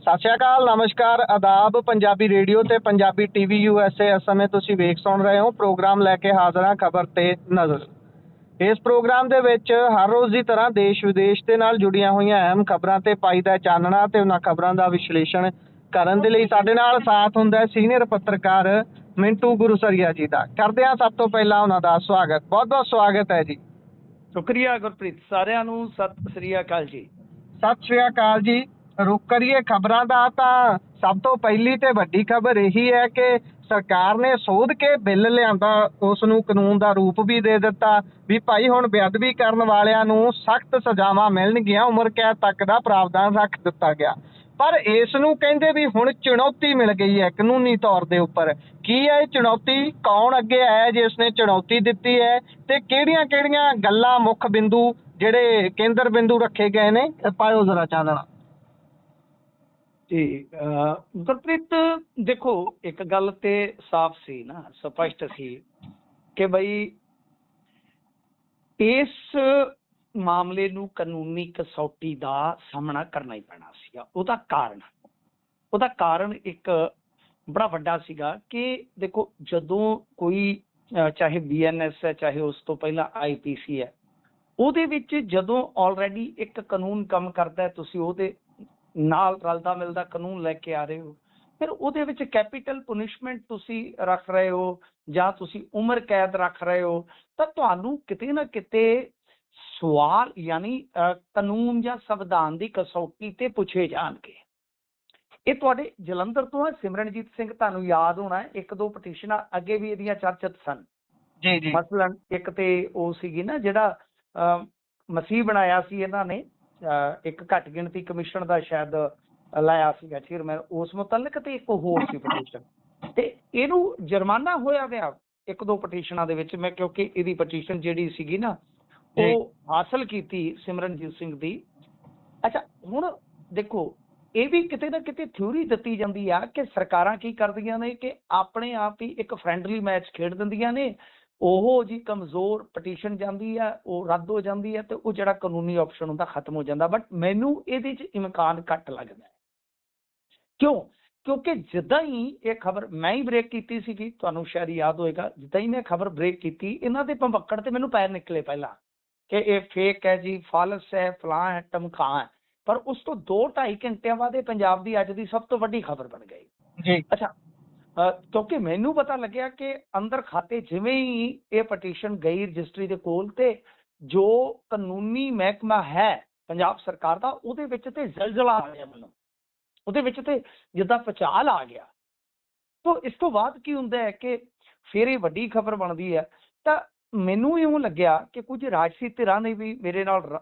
ਸਤਿ ਸ਼੍ਰੀ ਅਕਾਲ, ਨਮਸਕਾਰ, ਆਦਾਬ। ਪੰਜਾਬੀ ਰੇਡੀਓ ਤੇ ਪੰਜਾਬੀ ਟੀਵੀ USA ਇਸ ਸਮੇਂ ਤੁਸੀਂ ਵੇਖ ਸੁਣ ਰਹੇ ਹੋ। ਪ੍ਰੋਗਰਾਮ ਲੈ ਕੇ ਹਾਜ਼ਰ ਹਾਂ ਖਬਰ ਤੇ ਨਜ਼ਰ। ਇਸ ਪ੍ਰੋਗਰਾਮ ਦੇ ਵਿੱਚ ਹਰ ਰੋਜ਼ ਦੀ ਤਰ੍ਹਾਂ ਦੇਸ਼ ਵਿਦੇਸ਼ ਦੇ ਨਾਲ ਜੁੜੀਆਂ ਹੋਈਆਂ ਅਹਿਮ ਖਬਰਾਂ ਤੇ ਪਾਈਦਾ ਚਾਨਣਾ ਤੇ ਉਹਨਾਂ ਖਬਰਾਂ ਦਾ ਵਿਸ਼ਲੇਸ਼ਣ ਕਰਨ ਦੇ ਲਈ ਸਾਡੇ ਨਾਲ ਸਾਥ ਹੁੰਦਾ ਹੈ ਸੀਨੀਅਰ ਪੱਤਰਕਾਰ ਮਿੰਟੂ ਗੁਰਸਰੀਆ ਜੀ ਦਾ। ਕਰਦੇ ਹਾਂ ਸਭ ਤੋਂ ਪਹਿਲਾਂ ਉਹਨਾਂ ਦਾ ਸਵਾਗਤ। ਬਹੁਤ ਬਹੁਤ ਸਵਾਗਤ ਹੈ ਜੀ। ਸ਼ੁਕਰੀਆ ਗੁਰਪ੍ਰੀਤ। ਸਾਰਿਆਂ ਨੂੰ ਸਤਿ ਸ੍ਰੀ ਅਕਾਲ ਜੀ। ਸਤਿ ਸ਼੍ਰੀ ਅਕਾਲ ਜੀ। ਰੁਕ ਕਰੀਏ ਖਬਰਾਂ ਦਾ ਤਾਂ ਸਭ ਤੋਂ ਪਹਿਲੀ ਤੇ ਵੱਡੀ ਖਬਰ ਇਹੀ ਹੈ ਕਿ ਸਰਕਾਰ ਨੇ ਸੋਧ ਕੇ ਬਿੱਲ ਲਿਆਂਦਾ, ਉਸ ਨੂੰ ਕਾਨੂੰਨ ਦਾ ਰੂਪ ਵੀ ਦੇ ਦਿੱਤਾ ਵੀ ਭਾਈ ਹੁਣ ਬੇਅਦਬੀ ਕਰਨ ਵਾਲਿਆਂ ਨੂੰ ਸਖਤ ਸਜ਼ਾਵਾਂ ਮਿਲਣਗੀਆਂ, ਉਮਰ ਕੈਦ ਤੱਕ ਦਾ ਪ੍ਰਾਵਧਾਨ ਰੱਖ ਦਿੱਤਾ ਗਿਆ। ਪਰ ਇਸ ਨੂੰ ਕਹਿੰਦੇ ਵੀ ਹੁਣ ਚੁਣੌਤੀ ਮਿਲ ਗਈ ਹੈ ਕਾਨੂੰਨੀ ਤੌਰ ਦੇ ਉੱਪਰ। ਕੀ ਹੈ ਇਹ ਚੁਣੌਤੀ? ਕੌਣ ਅੱਗੇ ਆਇਆ ਜਿਸ ਨੇ ਚੁਣੌਤੀ ਦਿੱਤੀ ਹੈ ਤੇ ਕਿਹੜੀਆਂ ਗੱਲਾਂ ਮੁੱਖ ਬਿੰਦੂ ਜਿਹੜੇ ਕੇਂਦਰ ਬਿੰਦੂ ਰੱਖੇ ਗਏ ਨੇ, ਪਾਇਓ ਜ਼ਰਾ ਚਾਨਣਾ ਜੀ। ਗੁਰਪ੍ਰੀਤ ਦੇਖੋ, ਇੱਕ ਗੱਲ ਤੇ ਸਾਫ਼ ਸੀ ਨਾ, ਸਪਸ਼ਟ ਸੀ ਕਿ ਬਈ ਇਸ ਮਾਮਲੇ ਨੂੰ ਕਾਨੂੰਨੀ ਕਸੌਟੀ ਦਾ ਸਾਹਮਣਾ ਕਰਨਾ ਹੀ ਪੈਣਾ ਸੀਗਾ। ਉਹਦਾ ਕਾਰਨ ਇੱਕ ਬੜਾ ਵੱਡਾ ਸੀਗਾ ਕਿ ਦੇਖੋ, ਜਦੋਂ ਕੋਈ ਚਾਹੇ BNS ਹੈ, ਚਾਹੇ ਉਸ ਤੋਂ ਪਹਿਲਾਂ IPC ਹੈ, ਉਹਦੇ ਵਿੱਚ ਜਦੋਂ ਆਲਰੇਡੀ ਇੱਕ ਕਾਨੂੰਨ ਕੰਮ ਕਰਦਾ ਹੈ, ਤੁਸੀਂ ਉਹਦੇ ਨਾਲ ਰਲਦਾ ਮਿਲਦਾ ਕਾਨੂੰਨ ਲੈ ਕੇ ਆ ਰਹੇ ਹੋ, ਫਿਰ ਉਹਦੇ ਵਿੱਚ ਕੈਪੀਟਲ ਪੁਨਿਸ਼ਮੈਂਟ ਤੁਸੀਂ ਰੱਖ ਰਹੇ ਹੋ ਜਾਂ ਤੁਸੀਂ ਉਮਰ ਕੈਦ ਰੱਖ ਰਹੇ ਹੋ, ਤਾਂ ਤੁਹਾਨੂੰ ਕਿਤੇ ਨਾ ਕਿਤੇ ਸਵਾਲ ਯਾਨੀ ਕਾਨੂੰਨ ਜਾਂ ਸੰਵਿਧਾਨ ਦੀ ਕਸੌਟੀ ਤੇ ਪੁੱਛੇ ਜਾਣਗੇ। ਇਹ ਤੁਹਾਡੇ ਜਲੰਧਰ ਤੋਂ ਹੈ ਸਿਮਰਨਜੀਤ ਸਿੰਘ, ਤੁਹਾਨੂੰ ਯਾਦ ਹੋਣਾ, ਇੱਕ ਦੋ ਪਟੀਸ਼ਨਾਂ ਅੱਗੇ ਵੀ ਇਹਦੀਆਂ ਚਰਚਿਤ ਸਨ। ਜੀ ਜੀ। ਮਸਲਨ ਇੱਕ ਤੇ ਉਹ ਸੀਗੀ ਨਾ ਜਿਹੜਾ ਮਸੀਹ ਬਣਾਇਆ ਸੀ ਇਹਨਾਂ ਨੇ, ਇੱਕ ਘੱਟ ਗਿਣਤੀ ਕਮਿਸ਼ਨ ਦਾ ਸ਼ਾਇਦ ਲਾਇਆ ਸੀਗਾ ਚੇਅਰਮੈਨ, ਉਸ ਮੁਤਲਕ, ਤੇ ਇੱਕ ਹੋਰ ਸੀ ਪਟੀਸ਼ਨ, ਤੇ ਇਹਨੂੰ ਜੁਰਮਾਨਾ ਹੋਇਆ ਗਿਆ ਇੱਕ ਦੋ ਪਟੀਸ਼ਨਾਂ ਦੇ ਵਿੱਚ। ਮੈਂ ਕਿਉਂਕਿ ਇਹਦੀ ਪਟੀਸ਼ਨ ਜਿਹੜੀ ਸੀਗੀ ਨਾ ਉਹ ਹਾਸਲ ਕੀਤੀ ਸਿਮਰਨਜੀਤ ਸਿੰਘ ਦੀ। ਅੱਛਾ, ਹੁਣ ਦੇਖੋ, ਇਹ ਵੀ ਕਿਤੇ ਨਾ ਕਿਤੇ ਥਿਊਰੀ ਦਿੱਤੀ ਜਾਂਦੀ ਆ ਕਿ ਸਰਕਾਰਾਂ ਕੀ ਕਰਦੀਆਂ ਨੇ ਕਿ ਆਪਣੇ ਆਪ ਹੀ ਇੱਕ ਫਰੈਂਡਲੀ ਮੈਚ ਖੇਡ ਦਿੰਦੀਆਂ ਨੇ। ਉਹ ਜੀ ਕਮਜ਼ੋਰ ਪਟੀਸ਼ਨ ਜਾਂਦੀ ਆ, ਉਹ ਰੱਦ ਹੋ ਜਾਂਦੀ ਹੈ, ਤੇ ਉਹ ਜਿਹੜਾ ਕਾਨੂੰਨੀ ਆਪਸ਼ਨ ਹੁੰਦਾ ਖਤਮ ਹੋ ਜਾਂਦਾ। ਬਟ ਮੈਨੂੰ ਇਹਦੇ 'ਚ ਇਮਕਾਨ ਘੱਟ ਲੱਗਦਾ। ਕਿਉਂ? ਕਿਉਂਕਿ ਜਿੱਦਾਂ ਹੀ ਇਹ ਖਬਰ ਮੈਂ ਹੀ ਬ੍ਰੇਕ ਕੀਤੀ ਸੀਗੀ, ਤੁਹਾਨੂੰ ਸ਼ਾਇਦ ਯਾਦ ਹੋਏਗਾ, ਜਿੱਦਾਂ ਹੀ ਮੈਂ ਖਬਰ ਬ੍ਰੇਕ ਕੀਤੀ, ਇਹਨਾਂ ਦੇ ਭੰਬੱਕੜ ਤੇ ਮੈਨੂੰ ਪੈਰ ਨਿਕਲੇ ਪਹਿਲਾਂ ਕਿ ਇਹ ਫੇਕ ਹੈ ਜੀ, ਫਾਲਸ ਹੈ, ਫਲਾਂ ਹੈ, ਟਮਕਾਂ ਹੈ। ਪਰ ਉਸ ਤੋਂ 2-2.5 ਘੰਟਿਆਂ ਬਾਅਦ ਇਹ ਪੰਜਾਬ ਦੀ ਅੱਜ ਦੀ ਸਭ ਤੋਂ ਵੱਡੀ ਖਬਰ ਬਣ ਗਈ ਜੀ। ਅੱਛਾ, ਕਿਉਂਕਿ ਮੈਨੂੰ ਪਤਾ ਲੱਗਿਆ ਕਿ ਅੰਦਰ ਖਾਤੇ ਜਿਵੇਂ ਹੀ ਇਹ ਪਟੀਸ਼ਨ ਗਈ ਰਜਿਸਟਰੀ ਦੇ ਕੋਲ, ਤੇ ਜੋ ਕਾਨੂੰਨੀ ਮਹਿਕਮਾ ਹੈ ਪੰਜਾਬ ਸਰਕਾਰ ਦਾ, ਉਹਦੇ ਵਿੱਚ ਤੇ ਜ਼ਲਜ਼ਲਾ ਆ ਗਿਆ ਮੈਨੂੰ, ਉਹਦੇ ਵਿੱਚ ਤੇ ਜਿੱਦਾਂ ਭੁਚਾਲ ਆ ਗਿਆ। ਤਾਂ ਇਸ ਤੋਂ ਬਾਅਦ ਕੀ ਹੁੰਦਾ ਹੈ ਕਿ ਫਿਰ ਇਹ ਵੱਡੀ ਖਬਰ ਬਣਦੀ ਹੈ। ਤਾਂ ਮੈਨੂੰ ਇਉਂ ਲੱਗਿਆ ਕਿ ਕੁਝ ਰਾਜਸੀ ਧਿਰਾਂ ਨੇ ਵੀ ਮੇਰੇ ਨਾਲ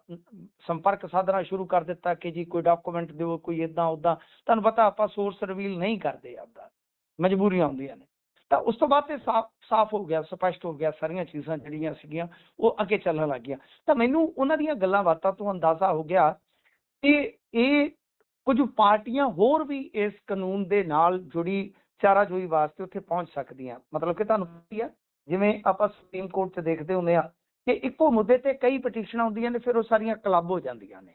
ਸੰਪਰਕ ਸਾਧਨਾ ਸ਼ੁਰੂ ਕਰ ਦਿੱਤਾ ਕਿ ਜੀ ਕੋਈ ਡਾਕੂਮੈਂਟ ਦਿਓ, ਕੋਈ ਇੱਦਾਂ ਉੱਦਾਂ। ਤੁਹਾਨੂੰ ਪਤਾ ਆਪਾਂ ਸੋਰਸ ਰਿਵੀਲ ਨਹੀਂ ਕਰਦੇ, ਆਪਦਾ ਮਜਬੂਰੀਆਂ ਹੁੰਦੀਆਂ ਨੇ। ਤਾਂ ਉਸ ਤੋਂ ਬਾਅਦ ਤੇ ਸਾਫ਼ ਹੋ ਗਿਆ, ਸਪਸ਼ਟ ਹੋ ਗਿਆ, ਸਾਰੀਆਂ ਚੀਜ਼ਾਂ ਜਿਹੜੀਆਂ ਸੀਗੀਆਂ ਉਹ ਅੱਗੇ ਚੱਲਣ ਲੱਗ ਗਈਆਂ। ਤਾਂ ਮੈਨੂੰ ਉਹਨਾਂ ਦੀਆਂ ਗੱਲਾਂ ਬਾਤਾਂ ਤੋਂ ਅੰਦਾਜ਼ਾ ਹੋ ਗਿਆ ਕਿ ਇਹ ਕੁਝ ਪਾਰਟੀਆਂ ਹੋਰ ਵੀ ਇਸ ਕਾਨੂੰਨ ਦੇ ਨਾਲ ਜੁੜੀ ਚਾਰਾਜੋਈ ਵਾਸਤੇ ਉੱਥੇ ਪਹੁੰਚ ਸਕਦੀਆਂ। ਮਤਲਬ ਕਿ ਤੁਹਾਨੂੰ ਪਤਾ ਆ, ਜਿਵੇਂ ਆਪਾਂ ਸੁਪਰੀਮ ਕੋਰਟ 'ਚ ਦੇਖਦੇ ਹੁੰਦੇ ਆ ਕਿ ਇੱਕੋ ਮੁੱਦੇ ਤੇ ਕਈ ਪਟੀਸ਼ਨਾਂ ਹੁੰਦੀਆਂ ਨੇ, ਫਿਰ ਉਹ ਸਾਰੀਆਂ ਕਲੱਬ ਹੋ ਜਾਂਦੀਆਂ ਨੇ।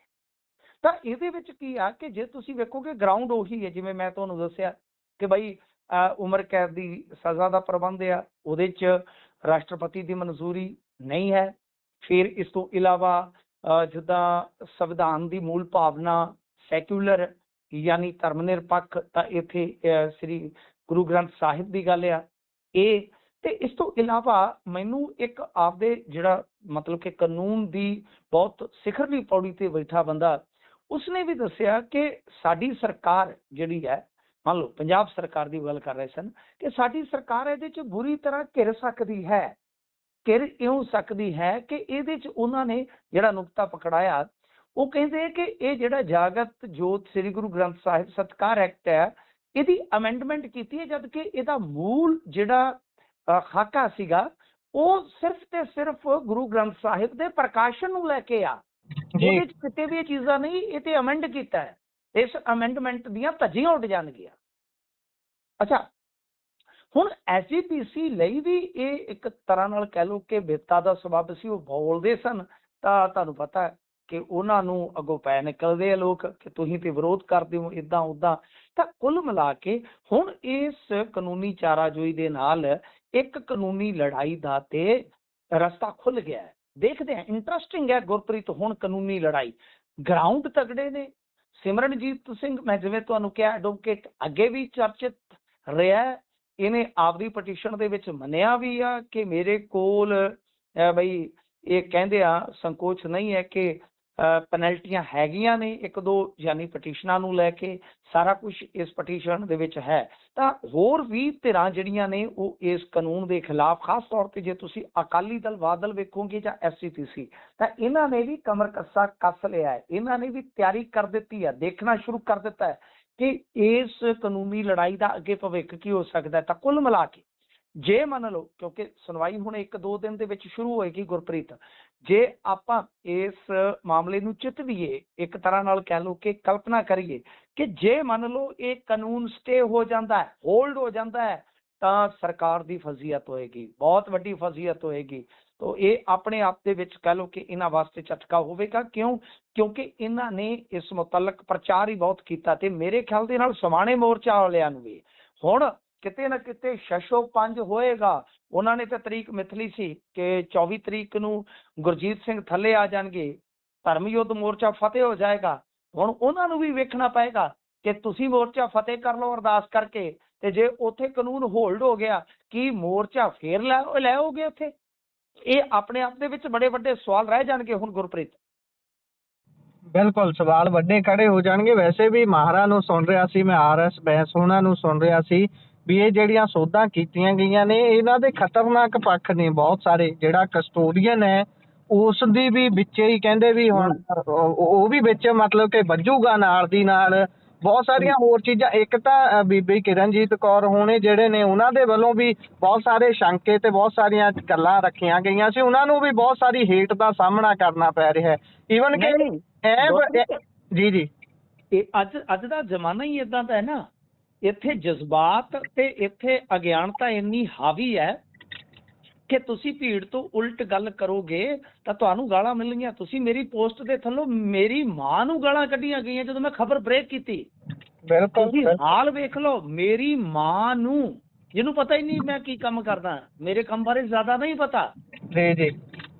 ਤਾਂ ਇਹਦੇ ਵਿੱਚ ਕੀ ਆ ਕਿ ਜੇ ਤੁਸੀਂ ਵੇਖੋਗੇ ਗਰਾਊਂਡ ਉਹੀ ਹੈ, ਜਿਵੇਂ ਮੈਂ ਤੁਹਾਨੂੰ ਦੱਸਿਆ ਕਿ ਬਈ ਉਮਰ ਕੈਦ ਦੀ ਸਜ਼ਾ ਦਾ ਪ੍ਰਬੰਧ ਆ, ਉਹਦੇ 'ਚ ਰਾਸ਼ਟਰਪਤੀ ਦੀ ਮਨਜ਼ੂਰੀ ਨਹੀਂ ਹੈ। ਫਿਰ ਇਸ ਤੋਂ ਇਲਾਵਾ ਜਿੱਦਾਂ ਸੰਵਿਧਾਨ ਦੀ ਮੂਲ ਭਾਵਨਾ ਸੈਕੂਲਰ ਯਾਨੀ ਧਰਮ ਨਿਰਪੱਖ, ਤਾਂ ਇੱਥੇ ਸ੍ਰੀ ਗੁਰੂ ਗ੍ਰੰਥ ਸਾਹਿਬ ਦੀ ਗੱਲ ਆ ਇਹ। ਤੇ ਇਸ ਤੋਂ ਇਲਾਵਾ ਮੈਨੂੰ ਇੱਕ ਆਪਦੇ ਜਿਹੜਾ ਮਤਲਬ ਕਿ ਕਾਨੂੰਨ ਦੀ ਬਹੁਤ ਸਿਖਰਲੀ ਪੌੜੀ ਤੇ ਬੈਠਾ ਬੰਦਾ, ਉਸਨੇ ਵੀ ਦੱਸਿਆ ਕਿ ਸਾਡੀ ਸਰਕਾਰ ਜਿਹੜੀ ਹੈ, ਮੰਨ ਲਓ ਪੰਜਾਬ ਸਰਕਾਰ ਦੀ ਗੱਲ ਕਰ ਰਹੇ ਸਨ, ਕਿ ਸਾਡੀ ਸਰਕਾਰ ਇਹਦੇ 'ਚ ਬੁਰੀ ਤਰ੍ਹਾਂ ਘਿਰ ਸਕਦੀ ਹੈ। ਘਿਰ ਇਉਂ ਸਕਦੀ ਹੈ ਕਿ ਇਹਦੇ 'ਚ ਉਹਨਾਂ ਨੇ ਜਿਹੜਾ ਨੁਕਤਾ ਪਕੜਾਇਆ, ਉਹ ਕਹਿੰਦੇ ਕਿ ਇਹ ਜਿਹੜਾ ਜਾਗਤ ਜੋਤ ਸ੍ਰੀ ਗੁਰੂ ਗ੍ਰੰਥ ਸਾਹਿਬ ਸਤਿਕਾਰ ਐਕਟ ਹੈ, ਇਹਦੀ ਅਮੈਂਡਮੈਂਟ ਕੀਤੀ ਹੈ, ਜਦ ਕਿ ਇਹਦਾ ਮੂਲ ਜਿਹੜਾ ਖਾਕਾ ਸੀਗਾ ਉਹ ਸਿਰਫ ਤੇ ਸਿਰਫ ਗੁਰੂ ਗ੍ਰੰਥ ਸਾਹਿਬ ਦੇ ਪ੍ਰਕਾਸ਼ਨ ਨੂੰ ਲੈ ਕੇ ਆ। ਉਹਦੇ 'ਚ ਕਿਤੇ ਵੀ ਇਹ ਚੀਜ਼ਾਂ ਨਹੀਂ, ਇਹ ਤੇ ਅਮੈਂਡ ਕੀਤਾ ਹੈ। ਇਸ ਅਮੈਂਡਮੈਂਟ ਦੀਆਂ ਧੱਜੀਆਂ ਉੱਡ ਜਾਣਗੀਆਂ। ਅੱਛਾ, ਹੁਣ SGPC ਲਈ ਵੀ ਇਹ ਇੱਕ ਤਰ੍ਹਾਂ ਨਾਲ ਕਹਿ ਲਓ ਕਿ ਬਿਪਤਾ ਦਾ ਸਬੱਬ ਸੀ। ਉਹ ਬੋਲਦੇ ਸਨ, ਤਾਂ ਤੁਹਾਨੂੰ ਪਤਾ ਕਿ ਉਹਨਾਂ ਨੂੰ ਅੱਗੋਂ ਪੈ ਨਿਕਲਦੇ ਆ ਲੋਕ ਕਿ ਤੁਸੀਂ ਤੇ ਵਿਰੋਧ ਕਰਦੇ ਹੋ ਇਦਾਂ ਉਦਾਂ। ਤਾਂ ਕੁੱਲ ਮਿਲਾ ਕੇ ਹੁਣ ਇਸ ਕਾਨੂੰਨੀ ਚਾਰਾਜੋਈ ਦੇ ਨਾਲ ਇੱਕ ਕਾਨੂੰਨੀ ਲੜਾਈ ਦਾ ਤੇ ਰਸਤਾ ਖੁੱਲ ਗਿਆ ਹੈ। ਦੇਖਦੇ ਹਾਂ, ਇੰਟਰਸਟਿੰਗ ਹੈ ਗੁਰਪ੍ਰੀਤ। ਹੁਣ ਕਾਨੂੰਨੀ ਲੜਾਈ, ਗਰਾਊਂਡ ਤਗੜੇ ਨੇ। ਸਿਮਰਨਜੀਤ ਸਿੰਘ, ਮੈਂ ਜਿਵੇਂ ਤੁਹਾਨੂੰ ਕਿਹਾ ਐਡਵੋਕੇਟ, ਅੱਗੇ ਵੀ ਚਰਚਿਤ ਰਿਹਾ। ਇਹਨੇ ਆਪਦੀ ਪਟੀਸ਼ਨ ਦੇ ਵਿੱਚ ਮੰਨਿਆ ਵੀ ਆ ਕਿ ਮੇਰੇ ਕੋਲ ਬਈ ਇਹ ਕਹਿੰਦੇ ਆ ਸੰਕੋਚ ਨਹੀਂ ਹੈ ਕਿ ਪੈਨਲਟੀਆਂ ਹੈਗੀਆਂ ਨੇ ਇੱਕ ਦੋ, ਯਾਨੀ ਪਟੀਸ਼ਨਾਂ ਨੂੰ ਲੈ ਕੇ ਸਾਰਾ ਕੁਝ ਇਸ ਪਟੀਸ਼ਨ ਦੇ ਵਿੱਚ ਹੈ। ਤਾਂ ਹੋਰ ਵੀ ਧਿਰਾਂ ਜਿਹੜੀਆਂ ਨੇ ਉਹ ਇਸ ਕਾਨੂੰਨ ਦੇ ਖਿਲਾਫ, ਖਾਸ ਤੌਰ ਤੇ ਜੇ ਤੁਸੀਂ ਅਕਾਲੀ ਦਲ, ਬਾਦਲ ਵੇਖੋਗੇ ਜਾਂ SCPC, ਤਾਂ ਇਹਨਾਂ ਨੇ ਵੀ ਕਮਰ ਕੱਸਾ ਕੱਸ ਲਿਆ ਹੈ। ਇਹਨਾਂ ਨੇ ਵੀ ਤਿਆਰੀ ਕਰ ਦਿੱਤੀ ਹੈ, ਦੇਖਣਾ ਸ਼ੁਰੂ ਕਰ ਦਿੱਤਾ ਹੈ ਕਿ ਇਸ ਕਾਨੂੰਨੀ ਲੜਾਈ ਦਾ ਅੱਗੇ ਭਵਿੱਖ ਕੀ ਹੋ ਸਕਦਾ ਹੈ। ਤਾਂ ਕੁੱਲ ਮਿਲਾ ਕੇ ਜੇ ਮੰਨ ਲਓ, ਕਿਉਂਕਿ ਸੁਣਵਾਈ ਹੁਣ 1-2 ਦਿਨ ਦੇ ਵਿੱਚ ਸ਼ੁਰੂ ਹੋਏਗੀ ਗੁਰਪ੍ਰੀਤ, ਜੇ ਆਪਾਂ ਇਸ ਮਾਮਲੇ ਨੂੰ ਚਿਤਵੀਏ, ਇੱਕ ਤਰ੍ਹਾਂ ਨਾਲ ਕਹਿ ਲਓ ਕਿ ਕਲਪਨਾ ਕਰੀਏ ਕਿ ਜੇ ਮੰਨ ਲਓ ਇਹ ਕਾਨੂੰਨ ਸਟੇ ਹੋ ਜਾਂਦਾ ਹੈ, ਹੋਲਡ ਹੋ ਜਾਂਦਾ ਹੈ, ਤਾਂ ਸਰਕਾਰ ਦੀ ਫਜ਼ੀਅਤ ਹੋਏਗੀ, ਬਹੁਤ ਵੱਡੀ ਫਜ਼ੀਅਤ ਹੋਏਗੀ। ਤਾਂ ਇਹ ਆਪਣੇ ਆਪ ਦੇ ਵਿੱਚ ਕਹਿ ਲਓ ਕਿ ਇਹਨਾਂ ਵਾਸਤੇ ਝਟਕਾ ਹੋਵੇਗਾ। ਕਿਉਂਕਿ ਇਹਨਾਂ ਨੇ ਇਸ ਮੁਤਲਕ ਪ੍ਰਚਾਰ ਹੀ ਬਹੁਤ ਕੀਤਾ, ਤੇ ਮੇਰੇ ਖਿਆਲ ਦੇ ਨਾਲ ਸਮਾਣੇ ਮੋਰਚਾ ਵਾਲਿਆਂ ਨੂੰ ਵੀ ਹੁਣ ਕਿਤੇ ਨਾ ਕਿਤੇ ਸ਼ਸ਼ੋ ਪੰਜ ਹੋਏਗਾ। ਉਹਨਾਂ ਨੇ ਤਾਂ ਤਰੀਕ ਮਿਥਲੀ ਸੀ ਕਿ 24 ਤਰੀਕ ਨੂੰ ਗੁਰਜੀਤ ਸਿੰਘ ਥੱਲੇ ਆ ਜਾਣਗੇ, ਧਰਮ ਯੁੱਧ ਮੋਰਚਾ ਫਤਿਹ ਹੋ ਜਾਏਗਾ। ਹੁਣ ਉਹਨਾਂ ਨੂੰ ਵੀ ਵੇਖਣਾ ਪਏਗਾ ਕਿ ਤੁਸੀਂ ਮੋਰਚਾ ਫਤਿਹ ਕਰ ਲਓ ਅਰਦਾਸ ਕਰਕੇ, ਤੇ ਜੇ ਉੱਥੇ ਕਾਨੂੰਨ ਹੋਲਡ ਹੋ ਗਿਆ, ਕੀ ਮੋਰਚਾ ਫੇਰ ਲੈਓਗੇ ਉੱਥੇ? ਇਹ ਆਪਣੇ ਆਪ ਦੇ ਵਿੱਚ ਬੜੇ ਵੱਡੇ ਸਵਾਲ ਰਹਿ ਜਾਣਗੇ ਹੁਣ ਗੁਰਪ੍ਰੀਤ। ਬਿਲਕੁਲ, ਸਵਾਲ ਵੱਡੇ ਖੜੇ ਹੋ ਜਾਣਗੇ। ਵੈਸੇ ਵੀ ਮਾਹਰਾਂ ਨੂੰ ਸੁਣ ਰਿਹਾ ਸੀ ਮੈਂ, RS ਬੈਂਸ ਉਹਨਾਂ ਨੂੰ ਸੁਣ ਰਿਹਾ ਸੀ ਵੀ ਇਹ ਜਿਹੜੀਆਂ ਸੋਧਾਂ ਕੀਤੀਆਂ ਗਈਆਂ ਨੇ ਇਹਨਾਂ ਦੇ ਖਤਰਨਾਕ ਪੱਖ ਨੇ ਬਹੁਤ ਸਾਰੇ। ਜਿਹੜਾ ਕਸਟੋਡੀਅਨ ਹੈ ਉਸ ਦੀ ਵੀ ਵਿੱਚੇ ਹੀ ਕਹਿੰਦੇ ਵੀ ਹੁਣ ਉਹ ਵੀ ਵਿੱਚ ਮਤਲਬ ਕਿ ਵੱਜੂਗਾ ਨਾਲ ਦੀ ਨਾਲ। ਬਹੁਤ ਸਾਰੀਆਂ ਹੋਰ ਚੀਜ਼ਾਂ, ਇੱਕ ਤਾਂ ਬੀਬੀ ਕਿਰਨਜੀਤ ਕੌਰ ਹੋਣੇ ਜਿਹੜੇ ਨੇ ਉਹਨਾਂ ਦੇ ਵੱਲੋਂ ਵੀ ਬਹੁਤ ਸਾਰੇ ਸ਼ੰਕੇ ਤੇ ਬਹੁਤ ਸਾਰੀਆਂ ਗੱਲਾਂ ਰੱਖੀਆਂ ਗਈਆਂ ਸੀ। ਉਹਨਾਂ ਨੂੰ ਵੀ ਬਹੁਤ ਸਾਰੀ ਹੇਟ ਦਾ ਸਾਹਮਣਾ ਕਰਨਾ ਪੈ ਰਿਹਾ ਹੈ। ਈਵਨ ਕਿ ਜੀ ਇਹ ਅੱਜ ਦਾ ਜ਼ਮਾਨਾ ਹੀ ਇਦਾਂ ਦਾ ਹੈ ਨਾ, ਇੱਥੇ ਜਜ਼ਬਾਤ ਤੇ ਇੱਥੇ ਅਗਿਆਨਤਾ ਇੰਨੀ ਹਾਵੀ ਹੈ ਕਿ ਤੁਸੀਂ ਭੀੜ ਤੋਂ ਉਲਟ ਗੱਲ ਕਰੋਗੇ ਤਾਂ ਤੁਹਾਨੂੰ ਗਾਲਾਂ ਮਿਲਣਗੀਆਂ। ਤੁਸੀਂ ਮੇਰੀ ਪੋਸਟ ਦੇ ਥੱਲੋਂ ਮੇਰੀ ਮਾਂ ਨੂੰ ਗਾਲਾਂ ਕੱਢੀਆਂ ਗਈਆਂ ਜਦੋਂ ਮੈਂ ਖਬਰ ਬ੍ਰੇਕ ਕੀਤੀ। ਤੁਸੀਂ ਹਾਲ ਵੇਖ ਲਓ, ਮੇਰੀ ਮਾਂ ਨੂੰ, ਜਿਹਨੂੰ ਪਤਾ ਹੀ ਨਹੀਂ ਮੈਂ ਕੀ ਕੰਮ ਕਰਦਾ, ਮੇਰੇ ਕੰਮ ਬਾਰੇ ਜ਼ਿਆਦਾ ਨਹੀਂ ਪਤਾ ਜੀ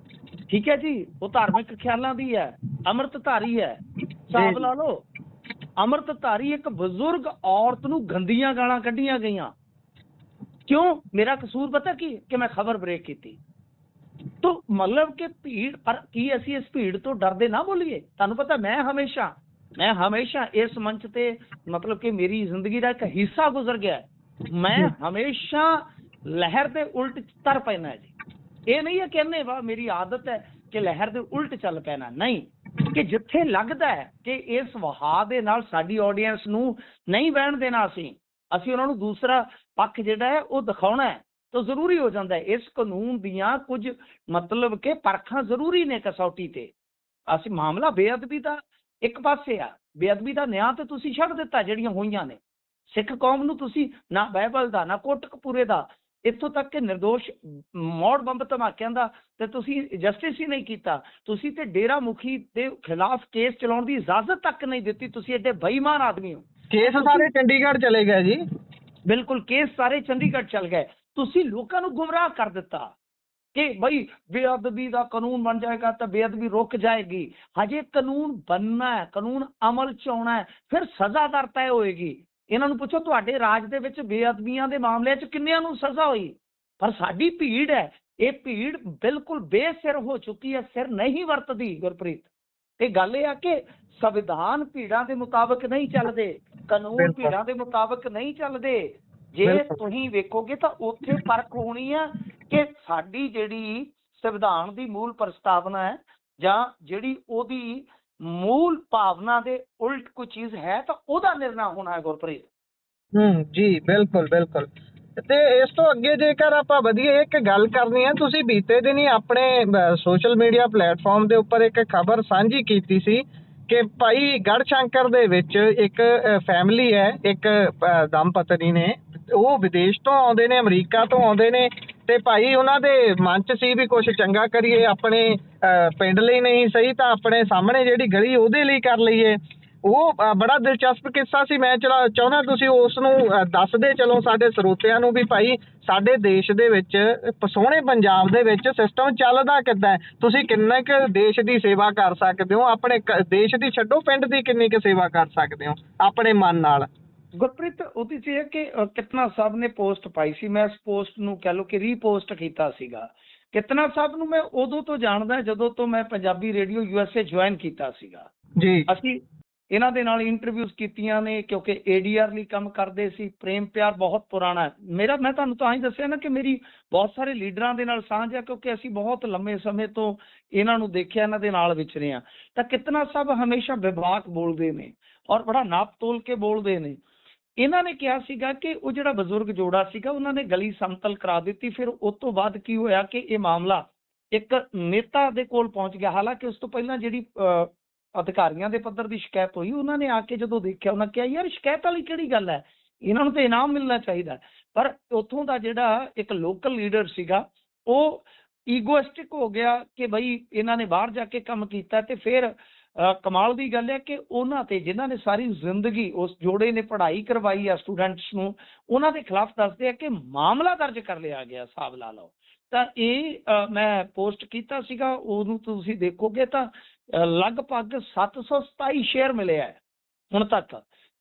ਠੀਕ ਹੈ ਜੀ, ਉਹ ਧਾਰਮਿਕ ਖਿਆਲਾਂ ਦੀ ਹੈ, ਅੰਮ੍ਰਿਤਧਾਰੀ ਹੈ, ਹਿਸਾਬ ਲਾ ਲਓ। ਅੰਮ੍ਰਿਤਧਾਰੀ ਇੱਕ ਬਜ਼ੁਰਗ ਔਰਤ ਨੂੰ ਗੰਦੀਆਂ ਗਾਲਾਂ ਕੱਢੀਆਂ ਗਈਆਂ। ਕਿਉਂ? ਮੇਰਾ ਕਸੂਰ ਪਤਾ ਕਿ ਮੈਂ ਖਬਰ ਬ੍ਰੇਕ ਕੀਤੀ। ਤਾਂ ਮਤਲਬ ਕਿ ਭੀੜ, ਪਰ ਕੀ ਅਸੀਂ ਇਸ ਭੀੜ ਤੋਂ ਡਰਦੇ ਨਾ ਬੋਲੀਏ? ਤੁਹਾਨੂੰ ਪਤਾ ਮੈਂ ਹਮੇਸ਼ਾ ਇਸ ਮੰਚ ਤੇ ਮਤਲਬ ਕਿ ਮੇਰੀ ਜ਼ਿੰਦਗੀ ਦਾ ਇੱਕ ਹਿੱਸਾ ਗੁਜ਼ਰ ਗਿਆ। ਮੈਂ ਹਮੇਸ਼ਾ ਲਹਿਰ ਦੇ ਉਲਟ ਤਰ ਪੈਣਾ ਜੀ। ਇਹ ਨਹੀਂ ਹੈ ਕਹਿੰਦੇ ਵਾ ਮੇਰੀ ਆਦਤ ਹੈ ਕਿ ਲਹਿਰ ਦੇ ਉਲਟ ਚੱਲ ਪੈਣਾ, ਨਹੀਂ, ਕਿ ਜਿੱਥੇ ਲੱਗਦਾ ਹੈ ਕਿ ਇਸ ਵਹਾਅ ਦੇ ਨਾਲ ਸਾਡੀ ਆਡੀਅנס ਨੂੰ ਨਹੀਂ ਬਹਿਣ ਦੇਣਾ, ਅਸੀਂ ਉਹਨਾਂ ਨੂੰ ਦੂਸਰਾ ਪੱਖ ਜਿਹੜਾ ਹੈ ਉਹ ਦਿਖਾਉਣਾ ਹੈ, ਤਾਂ ਜ਼ਰੂਰੀ ਹੋ ਜਾਂਦਾ ਹੈ। ਇਸ ਕਾਨੂੰਨ ਦੀਆਂ ਕੁਝ ਮਤਲਬ ਕਿ ਪਰਖਾਂ ਜ਼ਰੂਰੀ ਨੇ ਕਸੌਟੀ ਤੇ। ਅਸੀਂ ਮਾਮਲਾ ਬੇਅਦਬੀ ਦਾ ਇੱਕ ਪਾਸੇ ਆ, ਬੇਅਦਬੀ ਦਾ ਨਿਆਂ ਤੇ ਤੁਸੀਂ ਛੱਡ ਦਿੱਤਾ ਜਿਹੜੀਆਂ ਹੋਈਆਂ ਨੇ। ਸਿੱਖ ਕੌਮ ਨੂੰ ਤੁਸੀਂ ਨਾ ਬਾਈਬਲ ਦਾ, ਨਾ ਕੋਟਕਪੂਰੇ ਦਾ, ਇੱਥੋਂ ਤੱਕ ਕਿ ਨਿਰਦੋਸ਼ ਮੌੜ ਬੰਬ ਧਮਾਕਿਆਂ ਦਾ ਤੇ ਤੁਸੀਂ ਜਸਟਿਸ ਹੀ ਨਹੀਂ ਕੀਤਾ। ਤੁਸੀਂ ਤੇ ਡੇਰਾ ਮੁਖੀ ਦੇ ਖਿਲਾਫ ਕੇਸ ਚਲਾਉਣ ਦੀ ਇਜਾਜ਼ਤ ਤੱਕ ਨਹੀਂ ਦਿੱਤੀ। ਤੁਸੀਂ ਐਡੇ ਬੇਈਮਾਨ ਆਦਮੀ ਹੋ। ਕੇਸ ਸਾਰੇ ਚੰਡੀਗੜ੍ਹ ਚਲੇ ਗਏ ਜੀ। ਬਿਲਕੁਲ, ਕੇਸ ਸਾਰੇ ਚੰਡੀਗੜ੍ਹ ਚਲ ਗਏ। ਤੁਸੀਂ ਲੋਕਾਂ ਨੂੰ ਗੁੰਮਰਾਹ ਕਰ ਦਿੱਤਾ ਕਿ ਬਈ ਬੇਅਦਬੀ ਦਾ ਕਾਨੂੰਨ ਬਣ ਜਾਏਗਾ ਤਾਂ ਬੇਅਦਬੀ ਰੁਕ ਜਾਏਗੀ। ਹਜੇ ਕਾਨੂੰਨ ਬਣਨਾ ਹੈ, ਕਾਨੂੰਨ ਅਮਲ ਚ ਆਉਣਾ ਹੈ, ਫਿਰ ਸਜ਼ਾ ਦਰ ਤੈਅ ਹੋਏਗੀ। ਇਹਨਾਂ ਨੂੰ ਪੁੱਛੋ ਤੁਹਾਡੇ ਰਾਜ ਦੇ ਵਿੱਚ ਬੇਅਦਬੀਆਂ ਦੇ ਮਾਮਲਿਆਂ 'ਚ ਕਿੰਨਿਆਂ ਨੂੰ ਸਜ਼ਾ ਹੋਈ? ਪਰ ਸਾਡੀ ਭੀੜ ਹੈ, ਇਹ ਭੀੜ ਬਿਲਕੁਲ ਬੇਸਿਰ ਹੋ ਚੁੱਕੀ ਹੈ, ਸਿਰ ਨਹੀਂ ਵਰਤਦੀ ਗੁਰਪ੍ਰੀਤ। ਤੇ ਗੱਲ ਇਹ ਆ ਕਿ ਸੰਵਿਧਾਨ ਭੀੜਾਂ ਦੇ ਮੁਤਾਬਕ ਨਹੀਂ ਚੱਲਦੇ, ਕਾਨੂੰਨ ਭੀੜਾਂ ਦੇ ਮੁਤਾਬਕ ਨਹੀਂ ਚੱਲਦੇ। ਜੇ ਤੁਸੀਂ ਵੇਖੋਗੇ ਤਾਂ ਉੱਥੇ ਫਰਕ ਹੋਣੀ ਆ ਕਿ ਸਾਡੀ ਜਿਹੜੀ ਸੰਵਿਧਾਨ ਦੀ ਮੂਲ ਪ੍ਰਸਤਾਵਨਾ ਹੈ ਜਾਂ ਜਿਹੜੀ ਉਹਦੀ ਮੂਲ ਭਾਵਨਾ ਦੇ ਉਲਟ ਕੋਈ ਚੀਜ਼ ਹੈ ਤਾਂ ਉਹਦਾ ਨਿਰਣਾ ਹੋਣਾ ਹੈ ਗੁਰਪ੍ਰੀਤ। ਜੀ ਬਿਲਕੁਲ। ਤੇ ਇਸ ਤੋਂ ਅੱਗੇ ਜੇਕਰ ਆਪਾਂ ਵਧੀਆ ਇੱਕ ਗੱਲ ਕਰਨੀ ਹੈ, ਤੁਸੀਂ ਬੀਤੇ ਦਿਨੀ ਆਪਣੇ ਸੋਸ਼ਲ ਮੀਡੀਆ ਪਲੇਟਫਾਰਮ ਦੇ ਉੱਪਰ ਇੱਕ ਖਬਰ ਸਾਂਝੀ ਕੀਤੀ ਸੀ ਕਿ ਭਾਈ ਗੜ੍ਹਸ਼ੰਕਰ ਦੇ ਵਿੱਚ ਇੱਕ ਫੈਮਿਲੀ ਹੈ, ਇੱਕ ਦੰਪਤਨੀ ਨੇ, ਉਹ ਵਿਦੇਸ਼ ਤੋਂ ਆਉਂਦੇ ਨੇ, ਅਮਰੀਕਾ ਤੋਂ ਆਉਂਦੇ ਨੇ ਤੇ ਭਾਈ ਉਹਨਾਂ ਦੇ ਮਨ 'ਚ ਸੀ ਵੀ ਕੁਝ ਚੰਗਾ ਕਰੀਏ, ਆਪਣੇ ਪਿੰਡ ਲਈ ਨਹੀਂ ਸਹੀ ਤਾਂ ਆਪਣੇ ਸਾਹਮਣੇ ਜਿਹੜੀ ਗਲੀ ਉਹਦੇ ਲਈ ਕਰ ਲਈਏ। ਉਹ ਬੜਾ ਦਿਲਚਸਪ ਕਿੱਸਾ ਸੀ। ਮੈਂ ਚਾਹੁੰਦਾ ਤੁਸੀਂ ਉਸ ਨੂੰ ਦੱਸਦੇ ਚਲੋ ਸਾਡੇ ਸਰੋਤਿਆਂ ਨੂੰ ਵੀ ਭਾਈ ਸਾਡੇ ਦੇਸ਼ ਦੇ ਵਿੱਚ ਸੋਹਣੇ ਪੰਜਾਬ ਦੇ ਵਿੱਚ ਸਿਸਟਮ ਚੱਲਦਾ ਕਿੱਦਾਂ, ਤੁਸੀਂ ਕਿੰਨਾ ਕੁ ਦੇਸ਼ ਦੀ ਸੇਵਾ ਕਰ ਸਕਦੇ ਹੋ, ਆਪਣੇ ਦੇਸ਼ ਦੀ ਛੱਡੋ ਪਿੰਡ ਦੀ ਕਿੰਨੀ ਕੁ ਸੇਵਾ ਕਰ ਸਕਦੇ ਹੋ ਆਪਣੇ ਮਨ ਨਾਲ। ਗੁਰਪ੍ਰੀਤ, ਉਹਦੇ 'ਚ ਇਹ ਕਿ ਕਿਤਨਾ ਸਾਹਿਬ ਨੇ ਪੋਸਟ ਪਾਈ ਸੀ, ਮੈਂ ਇਸ ਪੋਸਟ ਨੂੰ ਕਹਿ ਲਓ ਕਿ ਰੀਪੋਸਟ ਕੀਤਾ ਸੀਗਾ। ਕਿਤਨਾ ਸਾਹਿਬ ਨੂੰ ਮੈਂ ਉਦੋਂ ਤੋਂ ਜਾਣਦਾ ਜਦੋਂ ਤੋਂ ਮੈਂ ਪੰਜਾਬੀ ਰੇਡੀਓ USA ਜੁਆਇਨ ਕੀਤਾ ਸੀਗਾ। ਜੀ ਅਸੀਂ ਇਹਨਾਂ ਦੇ ਨਾਲ ਇੰਟਰਵਿਊਜ਼ ਕੀਤੀਆਂ ਨੇ ਕਿਉਂਕਿ ADR ਲਈ ਕੰਮ ਕਰਦੇ ਸੀ। ਪ੍ਰੇਮ ਪਿਆਰ ਬਹੁਤ ਪੁਰਾਣਾ ਮੇਰਾ, ਮੈਂ ਤੁਹਾਨੂੰ ਤਾਂ ਹੀ ਦੱਸਿਆ ਨਾ ਕਿ ਮੇਰੀ ਬਹੁਤ ਸਾਰੇ ਲੀਡਰਾਂ ਦੇ ਨਾਲ ਸਾਂਝ ਹੈ ਕਿਉਂਕਿ ਅਸੀਂ ਬਹੁਤ ਲੰਮੇ ਸਮੇਂ ਤੋਂ ਇਹਨਾਂ ਨੂੰ ਦੇਖਿਆ, ਇਹਨਾਂ ਦੇ ਨਾਲ ਵਿਚਰੇ ਹਾਂ। ਤਾਂ ਕਿਤਨਾ ਸਾਹਿਬ ਹਮੇਸ਼ਾ ਵਿਵਾਕ ਬੋਲਦੇ ਨੇ ਔਰ ਬੜਾ ਨਾਪ ਤੋਲ ਕੇ ਬੋਲਦੇ ਨੇ। ਇਹਨਾਂ ਨੇ ਕਿਹਾ ਸੀਗਾ ਕਿ ਉਹ ਜਿਹੜਾ ਬਜ਼ੁਰਗ ਜੋੜਾ ਸੀਗਾ ਉਹਨਾਂ ਨੇ ਗਲੀ ਸਮਤਲ ਕਰਾ ਦਿੱਤੀ। ਫਿਰ ਉਸ ਤੋਂ ਬਾਅਦ ਕੀ ਹੋਇਆ ਕਿ ਇਹ ਮਾਮਲਾ ਇੱਕ ਨੇਤਾ ਦੇ ਕੋਲ ਪਹੁੰਚ ਗਿਆ। ਹਾਲਾਂਕਿ ਉਸ ਤੋਂ ਪਹਿਲਾਂ ਜਿਹੜੀ ਅਧਿਕਾਰੀਆਂ ਦੇ ਪੱਧਰ ਦੀ ਸ਼ਿਕਾਇਤ ਹੋਈ, ਉਹਨਾਂ ਨੇ ਆ ਕੇ ਜਦੋਂ ਦੇਖਿਆ ਉਹਨਾਂ ਕਿਹਾ ਯਾਰ ਸ਼ਿਕਾਇਤ ਵਾਲੀ ਕਿਹੜੀ ਗੱਲ ਹੈ, ਇਹਨਾਂ ਨੂੰ ਤਾਂ ਇਨਾਮ ਮਿਲਣਾ ਚਾਹੀਦਾ। ਪਰ ਉੱਥੋਂ ਦਾ ਜਿਹੜਾ ਇੱਕ ਲੋਕਲ ਲੀਡਰ ਸੀਗਾ ਉਹ ਈਗੋਇਸਟਿਕ ਹੋ ਗਿਆ ਕਿ ਬਈ ਇਹਨਾਂ ਨੇ ਬਾਹਰ ਜਾ ਕੇ ਕੰਮ ਕੀਤਾ। ਤੇ ਫਿਰ ਕਮਾਲ ਦੀ ਗੱਲ ਹੈ ਕਿ ਉਹਨਾਂ ਤੇ ਜਿਨ੍ਹਾਂ ਨੇ ਸਾਰੀ ਜ਼ਿੰਦਗੀ ਉਸ ਜੋੜੇ ਨੇ ਪੜ੍ਹਾਈ ਕਰਵਾਈ ਆ ਸਟੂਡੈਂਟਸ ਨੂੰ, ਉਹਨਾਂ ਦੇ ਖਿਲਾਫ ਦੱਸਦੇ ਆ ਕਿ ਮਾਮਲਾ ਦਰਜ ਕਰ ਲਿਆ ਗਿਆ। ਹਿਸਾਬ ਲਾ ਲਓ। ਤਾਂ ਇਹ ਮੈਂ ਪੋਸਟ ਕੀਤਾ ਸੀਗਾ, ਉਹਨੂੰ ਤੁਸੀਂ ਦੇਖੋਗੇ ਤਾਂ ਲਗਭਗ 727 ਸ਼ੇਅਰ ਮਿਲੇ ਹੈ ਹੁਣ ਤੱਕ।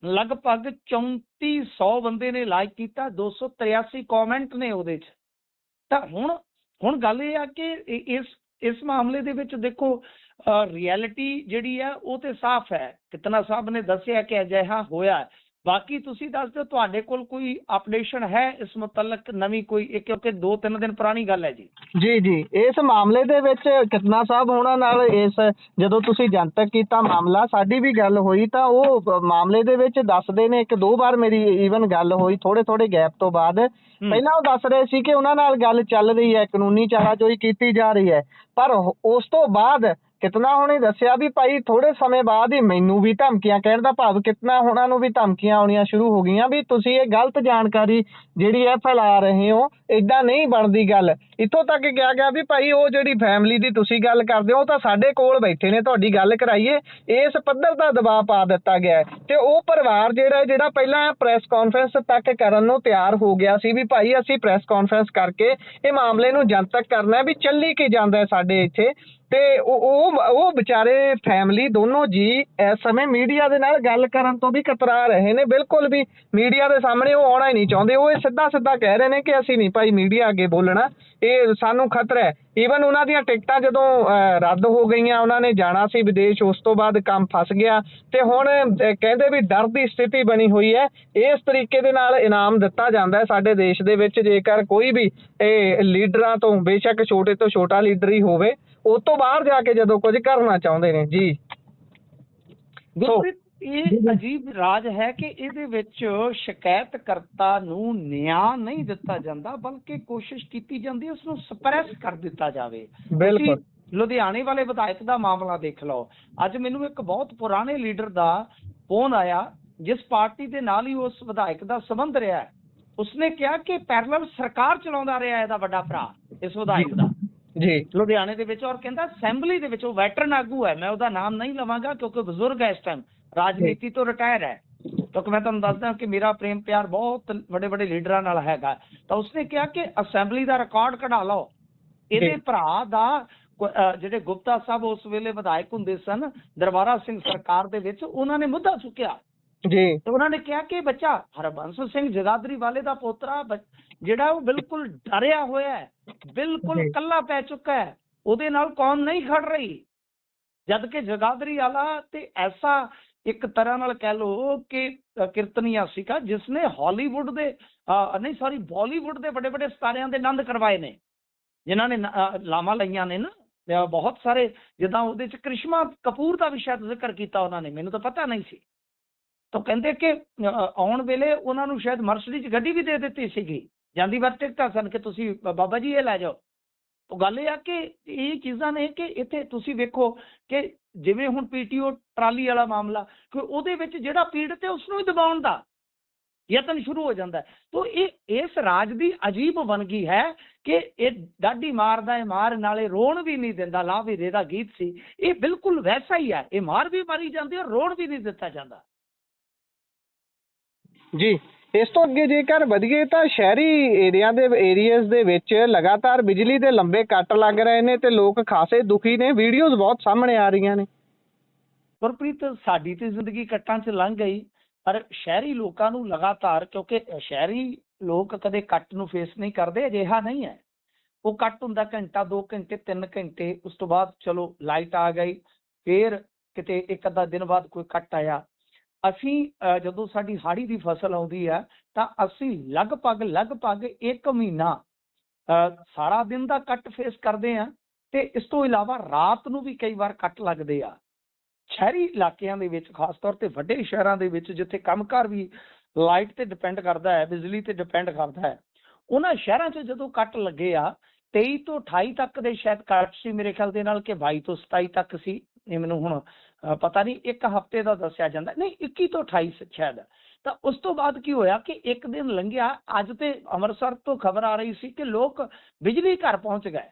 ਲਗਭਗ 3400 ਬੰਦੇ ਨੇ ਲਾਈਕ ਕੀਤਾ, 283 ਕਮੈਂਟ ਨੇ ਉਹਦੇ 'ਚ। ਤਾਂ ਹੁਣ ਗੱਲ ਇਹ ਆ ਕਿ ਇਸ ਮਾਮਲੇ ਦੇ ਵਿੱਚ ਦੇਖੋ ਰਿਐਲਿਟੀ ਜਿਹੜੀ ਹੈ ਉਹ ਤੇ ਸਾਫ਼ ਹੈ। ਕਿਤਨਾ ਸਾਹਿਬ ਨੇ ਦੱਸਿਆ ਕਿ ਅਜਿਹਾ ਹੋਇਆ। ਬਾਕੀ ਤੁਸੀਂ ਦੱਸ ਦਿਓ ਤੁਹਾਡੇ ਕੋਲ ਕੋਈ ਅਪਡੇਸ਼ਨ ਹੈ ਇਸ ਮੁਤਲਕ ਨਵੀਂ ਕੋਈ, ਕਿਉਂਕਿ 2-3 ਦਿਨ ਪੁਰਾਣੀ ਗੱਲ ਹੈ ਜੀ। ਜੀ ਇਸ ਮਾਮਲੇ ਦੇ ਵਿੱਚ ਕਿਤਨਾ ਸਾਹਿਬ ਹੋਣਾ ਨਾਲ ਇਸ ਜਦੋਂ ਤੁਸੀਂ ਜਨਤਕ ਕੀਤਾ ਮਾਮਲਾ, ਸਾਡੀ ਵੀ ਗੱਲ ਹੋਈ ਤਾਂ ਉਹ ਮਾਮਲੇ ਦੇ ਵਿੱਚ ਦੱਸਦੇ ਨੇ, 1-2 ਵਾਰ ਮੇਰੀ ਈਵਨ ਗੱਲ ਹੋਈ ਥੋੜੇ ਗੈਪ ਤੋਂ ਬਾਅਦ। ਪਹਿਲਾਂ ਉਹ ਦੱਸ ਰਹੇ ਸੀ ਕਿ ਉਹਨਾਂ ਨਾਲ ਗੱਲ ਚੱਲ ਰਹੀ ਹੈ, ਕਾਨੂੰਨੀ ਚਾਰਾਜੋਈ ਕੀਤੀ ਜਾ ਰਹੀ ਹੈ। ਪਰ ਉਸ ਤੋਂ ਬਾਅਦ ਕਿਤਨਾ ਹੁਣੇ ਦੱਸਿਆ ਵੀ ਭਾਈ ਥੋੜੇ ਸਮੇਂ ਬਾਅਦ ਹੀ ਮੈਨੂੰ ਵੀ ਧਮਕੀਆਂ, ਕਹਿਣ ਦਾ ਭਾਵ ਕਿਤਨਾ ਹੁਣਾਂ ਨੂੰ ਵੀ ਧਮਕੀਆਂ ਆਉਣੀਆਂ ਸ਼ੁਰੂ ਹੋ ਗਈਆਂ ਵੀ ਤੁਸੀਂ ਇਹ ਗਲਤ ਜਾਣਕਾਰੀ ਜਿਹੜੀ ਹੈ ਫੈਲਾ ਰਹੇ ਹੋ, ਏਦਾਂ ਨਹੀਂ ਬਣਦੀ ਗੱਲ। ਇੱਥੋਂ ਤੱਕ ਕਿਹਾ ਗਿਆ ਵੀ ਭਾਈ ਉਹ ਜਿਹੜੀ ਫੈਮਿਲੀ ਦੀ ਤੁਸੀਂ ਗੱਲ ਕਰਦੇ ਹੋ ਉਹ ਤਾਂ ਸਾਡੇ ਕੋਲ ਬੈਠੇ ਨੇ, ਤੁਹਾਡੀ ਗੱਲ ਕਰਾਈਏ। ਇਸ ਪੱਧਰ ਦਾ ਦਬਾਅ ਪਾ ਦਿੱਤਾ ਗਿਆ ਤੇ ਉਹ ਪਰਿਵਾਰ ਜਿਹੜਾ ਪਹਿਲਾਂ ਪ੍ਰੈਸ ਕਾਨਫਰੰਸ ਤੱਕ ਕਰਨ ਨੂੰ ਤਿਆਰ ਹੋ ਗਿਆ ਸੀ ਵੀ ਭਾਈ ਅਸੀਂ ਪ੍ਰੈਸ ਕਾਨਫਰੰਸ ਕਰਕੇ ਇਹ ਮਾਮਲੇ ਨੂੰ ਜਨਤਕ ਕਰਨਾ ਵੀ ਚੱਲੀ ਕੀ ਜਾਂਦਾ ਸਾਡੇ ਇੱਥੇ। ਤੇ ਉਹ ਵਿਚਾਰੇ ਫੈਮਿਲੀ ਦੋਨੋਂ ਜੀ ਇਸ ਸਮੇਂ ਮੀਡੀਆ ਦੇ ਨਾਲ ਗੱਲ ਕਰਨ ਤੋਂ ਵੀ ਕਤਰਾ ਰਹੇ ਨੇ। ਬਿਲਕੁਲ ਵੀ ਮੀਡੀਆ ਦੇ ਸਾਹਮਣੇ ਉਹ ਆਉਣਾ ਹੀ ਨਹੀਂ ਚਾਹੁੰਦੇ। ਉਹ ਇਹ ਸਿੱਧਾ ਕਹਿ ਰਹੇ ਨੇ ਕਿ ਅਸੀਂ ਨਹੀਂ ਭਾਈ ਮੀਡੀਆ ਅੱਗੇ ਬੋਲਣਾ, ਇਹ ਸਾਨੂੰ ਖਤਰਾ ਹੈ। ਈਵਨ ਉਹਨਾਂ ਦੀਆਂ ਟਿਕਟਾਂ ਜਦੋਂ ਰੱਦ ਹੋ ਗਈਆਂ, ਉਹਨਾਂ ਨੇ ਜਾਣਾ ਸੀ ਵਿਦੇਸ਼, ਉਸ ਤੋਂ ਬਾਅਦ ਕੰਮ ਫਸ ਗਿਆ ਤੇ ਹੁਣ ਕਹਿੰਦੇ ਵੀ ਡਰ ਦੀ ਸਥਿਤੀ ਬਣੀ ਹੋਈ ਹੈ। ਇਸ ਤਰੀਕੇ ਦੇ ਨਾਲ ਇਨਾਮ ਦਿੱਤਾ ਜਾਂਦਾ ਹੈ ਸਾਡੇ ਦੇਸ਼ ਦੇ ਵਿੱਚ ਜੇਕਰ ਕੋਈ ਵੀ ਲੀਡਰਾਂ ਤੋਂ, ਬੇਸ਼ੱਕ ਛੋਟੇ ਤੋਂ ਛੋਟਾ ਲੀਡਰ ਹੀ ਹੋਵੇ, ਉਸ ਤੋਂ ਬਾਹਰ ਜਾ ਕੇ ਜਦੋਂ ਕੁਝ ਕਰਨਾ ਚਾਹੁੰਦੇ ਨੇ। ਜੀ ਇਹ ਅਜੀਬ ਰਾਜ ਹੈ ਕਿ ਇਹਦੇ ਵਿੱਚ ਸ਼ਿਕਾਇਤਕਰਤਾ ਨੂੰ ਨਿਆਂ ਨਹੀਂ ਦਿੱਤਾ ਜਾਂਦਾ, ਬਲਕਿ ਕੋਸ਼ਿਸ਼ ਕੀਤੀ ਜਾਂਦੀ ਹੈ ਉਸਨੂੰ ਸਪਰੈਸ ਕਰ ਦਿੱਤਾ ਜਾਵੇ। ਬਿਲਕੁਲ। ਲੁਧਿਆਣੇ ਵਾਲੇ ਵਿਧਾਇਕ ਦਾ ਮਾਮਲਾ ਦੇਖ ਲਓ। ਅੱਜ ਮੈਨੂੰ ਇੱਕ ਬਹੁਤ ਪੁਰਾਣੇ ਲੀਡਰ ਦਾ ਫੋਨ ਆਇਆ ਜਿਸ ਪਾਰਟੀ ਦੇ ਨਾਲ ਹੀ ਉਸ ਵਿਧਾਇਕ ਦਾ ਸੰਬੰਧ ਰਿਹਾ ਹੈ। ਉਸਨੇ ਕਿਹਾ ਕਿ ਪੈਰਲਲ ਸਰਕਾਰ ਚਲਾਉਂਦਾ ਰਿਹਾ ਇਹਦਾ ਵੱਡਾ ਭਰਾ ਇਸ ਵਿਧਾਇਕ ਦਾ ਜੀ ਲੁਧਿਆਣੇ ਦੇ ਵਿੱਚ। ਔਰ ਕਹਿੰਦਾ ਅਸੈਂਬਲੀ ਦੇ ਵਿੱਚ ਉਹ ਵੈਟਰਨ ਆਗੂ ਹੈ, ਮੈਂ ਉਹਦਾ ਨਾਮ ਨਹੀਂ ਲਵਾਂਗਾ ਕਿਉਂਕਿ ਬਜ਼ੁਰਗ ਹੈ, ਇਸ ਟਾਈਮ ਰਾਜਨੀਤੀ ਤੋਂ ਰਿਟਾਇਰ ਹੈ। ਕਿਉਂਕਿ ਮੈਂ ਤੁਹਾਨੂੰ ਦੱਸਦਾ ਕਿ ਮੇਰਾ ਪ੍ਰੇਮ ਪਿਆਰ ਬਹੁਤ ਵੱਡੇ ਲੀਡਰਾਂ ਨਾਲ ਹੈਗਾ। ਤਾਂ ਉਸਨੇ ਕਿਹਾ ਕਿ ਅਸੈਂਬਲੀ ਦਾ ਰਿਕਾਰਡ ਕਢਾ ਲਓ। ਇਹਦੇ ਭਰਾ ਦਾ ਜਿਹੜੇ ਗੁਪਤਾ ਸਾਹਿਬ ਉਸ ਵੇਲੇ ਵਿਧਾਇਕ ਹੁੰਦੇ ਸਨ ਦਰਬਾਰਾ ਸਿੰਘ ਸਰਕਾਰ ਦੇ ਵਿੱਚ, ਉਹਨਾਂ ਨੇ ਮੁੱਦਾ ਚੁੱਕਿਆ ਜੀ। ਤੇ ਉਹਨਾਂ ਨੇ ਕਿਹਾ ਕਿ ਬੱਚਾ ਹਰਬੰਸ ਸਿੰਘ ਜਗਾਦਰੀ ਵਾਲੇ ਦਾ ਪੋਤਰਾ ਜਿਹੜਾ ਉਹ ਬਿਲਕੁਲ ਡਰਿਆ ਹੋਇਆ ਹੈ, ਬਿਲਕੁਲ ਕੱਲਾ ਪੈ ਚੁੱਕਾ ਹੈ, ਉਹਦੇ ਨਾਲ ਕੌਮ ਨਹੀਂ ਖੜ ਰਹੀ। ਜਦ ਕਿ ਜਗਾਦਰੀ ਵਾਲਾ ਤੇ ਐਸਾ ਇੱਕ ਤਰ੍ਹਾਂ ਨਾਲ ਕਹਿ ਲਓ ਕਿ ਕੀਰਤਨੀਆ ਸੀਗਾ ਜਿਸਨੇ ਹਾਲੀਵੁੱਡ ਦੇ ਬਾਲੀਵੁੱਡ ਦੇ ਵੱਡੇ ਸਿਤਾਰਿਆਂ ਦੇ ਆਨੰਦ ਕਰਵਾਏ ਨੇ, ਜਿਨ੍ਹਾਂ ਨੇ ਲਾਵਾਂ ਲਈਆਂ ਨੇ ਨਾ ਬਹੁਤ ਸਾਰੇ। ਜਿੱਦਾਂ ਉਹਦੇ ਚ ਕ੍ਰਿਸ਼ਮਾ ਕਪੂਰ ਦਾ ਵੀ ਸ਼ਾਇਦ ਜ਼ਿਕਰ ਕੀਤਾ ਉਹਨਾਂ ਨੇ, ਮੈਨੂੰ ਤਾਂ ਪਤਾ ਨਹੀਂ ਸੀ। ਤਾਂ ਕਹਿੰਦੇ ਕਿ ਆਉਣ ਵੇਲੇ ਉਹਨਾਂ ਨੂੰ ਸ਼ਾਇਦ ਮਰਸਡੀਜ਼ ਗੱਡੀ ਵੀ ਦੇ ਦਿੱਤੀ ਸੀਗੀ, ਜਾਂਦੀ ਵਾਰ ਟਿਕਟਾਂ ਸਨ ਕਿ ਤੁਸੀਂ ਬਾਬਾ ਜੀ ਇਹ ਲੈ ਜਾਓ। ਤਾਂ ਗੱਲ ਇਹ ਆ ਕਿ ਇਹ ਚੀਜ਼ਾਂ ਨੇ ਕਿ ਇੱਥੇ ਤੁਸੀਂ ਵੇਖੋ ਕਿ ਜਿਵੇਂ ਹੁਣ PTO ਟਰਾਲੀ ਵਾਲਾ ਮਾਮਲਾ, ਕਿ ਉਹਦੇ ਵਿੱਚ ਜਿਹੜਾ ਪੀੜਤ ਹੈ ਉਸ ਨੂੰ ਹੀ ਦਬਾਉਣ ਦਾ ਯਤਨ ਸ਼ੁਰੂ ਹੋ ਜਾਂਦਾ ਹੈ। ਤੋ ਇਹ ਇਸ ਰਾਜ ਦੀ ਅਜੀਬ ਵੰਨਗੀ ਹੈ ਕਿ ਇਹ ਡਾਢੀ ਮਾਰਦਾ ਹੈ, ਮਾਰ ਨਾਲੇ ਰੋਣ ਵੀ ਨਹੀਂ ਦਿੰਦਾ। ਲਾ ਵੀਰੇ ਦਾ ਗੀਤ ਸੀ, ਇਹ ਬਿਲਕੁਲ ਵੈਸਾ ਹੀ ਹੈ। ਇਹ ਮਾਰ ਵੀ ਮਾਰੀ ਜਾਂਦੀ ਹੈ, ਰੋਣ ਵੀ ਨਹੀਂ ਦਿੱਤਾ ਜਾਂਦਾ। ਜੀ, ਇਸ ਤੋਂ ਅੱਗੇ ਜੇਕਰ ਵਧੀਏ ਤਾਂ ਸ਼ਹਿਰੀ ਏਰੀਆਜ਼ ਦੇ ਵਿੱਚ ਲਗਾਤਾਰ ਬਿਜਲੀ ਦੇ ਲੰਬੇ ਕੱਟ ਲੱਗ ਰਹੇ ਨੇ ਤੇ ਲੋਕ ਖਾਸੇ ਦੁਖੀ ਨੇ। ਵੀਡੀਓਜ਼ ਬਹੁਤ ਸਾਹਮਣੇ ਆ ਰਹੀਆਂ ਨੇ। ਗੁਰਪ੍ਰੀਤ, ਸਾਡੀ ਤੇ ਜ਼ਿੰਦਗੀ ਕੱਟਾਂ 'ਚ ਲੰਘ ਗਈ, ਪਰ ਸ਼ਹਿਰੀ ਲੋਕਾਂ ਨੂੰ ਲਗਾਤਾਰ, ਕਿਉਂਕਿ ਸ਼ਹਿਰੀ ਲੋਕ ਕਦੇ ਕੱਟ ਨੂੰ ਫੇਸ ਨਹੀਂ ਕਰਦੇ, ਅਜਿਹਾ ਨਹੀਂ ਹੈ। ਉਹ ਕੱਟ ਹੁੰਦਾ ਘੰਟਾ, 2 ਘੰਟੇ, 3 ਘੰਟੇ, ਉਸ ਤੋਂ ਬਾਅਦ ਚਲੋ ਲਾਈਟ ਆ ਗਈ, ਫੇਰ ਕਿਤੇ ਇੱਕ ਅੱਧਾ ਦਿਨ ਬਾਅਦ ਕੋਈ ਕੱਟ ਆਇਆ। ਅਸੀਂ ਜਦੋਂ ਸਾਡੀ ਹਾੜੀ ਦੀ ਫਸਲ ਆਉਂਦੀ ਹੈ ਤਾਂ ਅਸੀਂ ਲਗਭਗ 1 ਮਹੀਨਾ ਸਾਰਾ ਦਿਨ ਦਾ ਕੱਟ ਫੇਸ ਕਰਦੇ ਹਾਂ, ਤੇ ਇਸ ਤੋਂ ਇਲਾਵਾ ਰਾਤ ਨੂੰ ਵੀ ਕਈ ਵਾਰ ਕੱਟ ਲੱਗਦੇ ਆ। ਸ਼ਹਿਰੀ ਇਲਾਕਿਆਂ ਦੇ ਵਿੱਚ, ਖਾਸ ਤੌਰ ਤੇ ਵੱਡੇ ਸ਼ਹਿਰਾਂ ਦੇ ਵਿੱਚ, ਜਿੱਥੇ ਕੰਮਕਾਰ ਵੀ ਲਾਈਟ ਤੇ ਡਿਪੈਂਡ ਕਰਦਾ ਹੈ, ਬਿਜਲੀ ਤੇ ਡਿਪੈਂਡ ਕਰਦਾ ਹੈ, ਉਹਨਾਂ ਸ਼ਹਿਰਾਂ 'ਚ ਜਦੋਂ ਕੱਟ ਲੱਗੇ ਆ, 23 ਤੋਂ 28 ਤੱਕ ਦੇ ਸ਼ਾਇਦ ਕੱਟ ਸੀ ਮੇਰੇ ਖਿਆਲ ਦੇ ਨਾਲ, ਕਿ 22 ਤੋਂ 27 ਤੱਕ ਸੀ, ਇਹ ਮੈਨੂੰ ਹੁਣ ਪਤਾ ਨਹੀਂ, ਇੱਕ ਹਫ਼ਤੇ ਦਾ ਦੱਸਿਆ ਜਾਂਦਾ, ਨਹੀਂ 21 ਤੋਂ 28 ਸ਼ਾਇਦ। ਤਾਂ ਉਸ ਤੋਂ ਬਾਅਦ ਕੀ ਹੋਇਆ ਕਿ ਇੱਕ ਦਿਨ ਲੰਘਿਆ, ਅੱਜ ਤੇ ਅੰਮ੍ਰਿਤਸਰ ਤੋਂ ਖਬਰ ਆ ਰਹੀ ਸੀ ਕਿ ਲੋਕ ਬਿਜਲੀ ਘਰ ਪਹੁੰਚ ਗਏ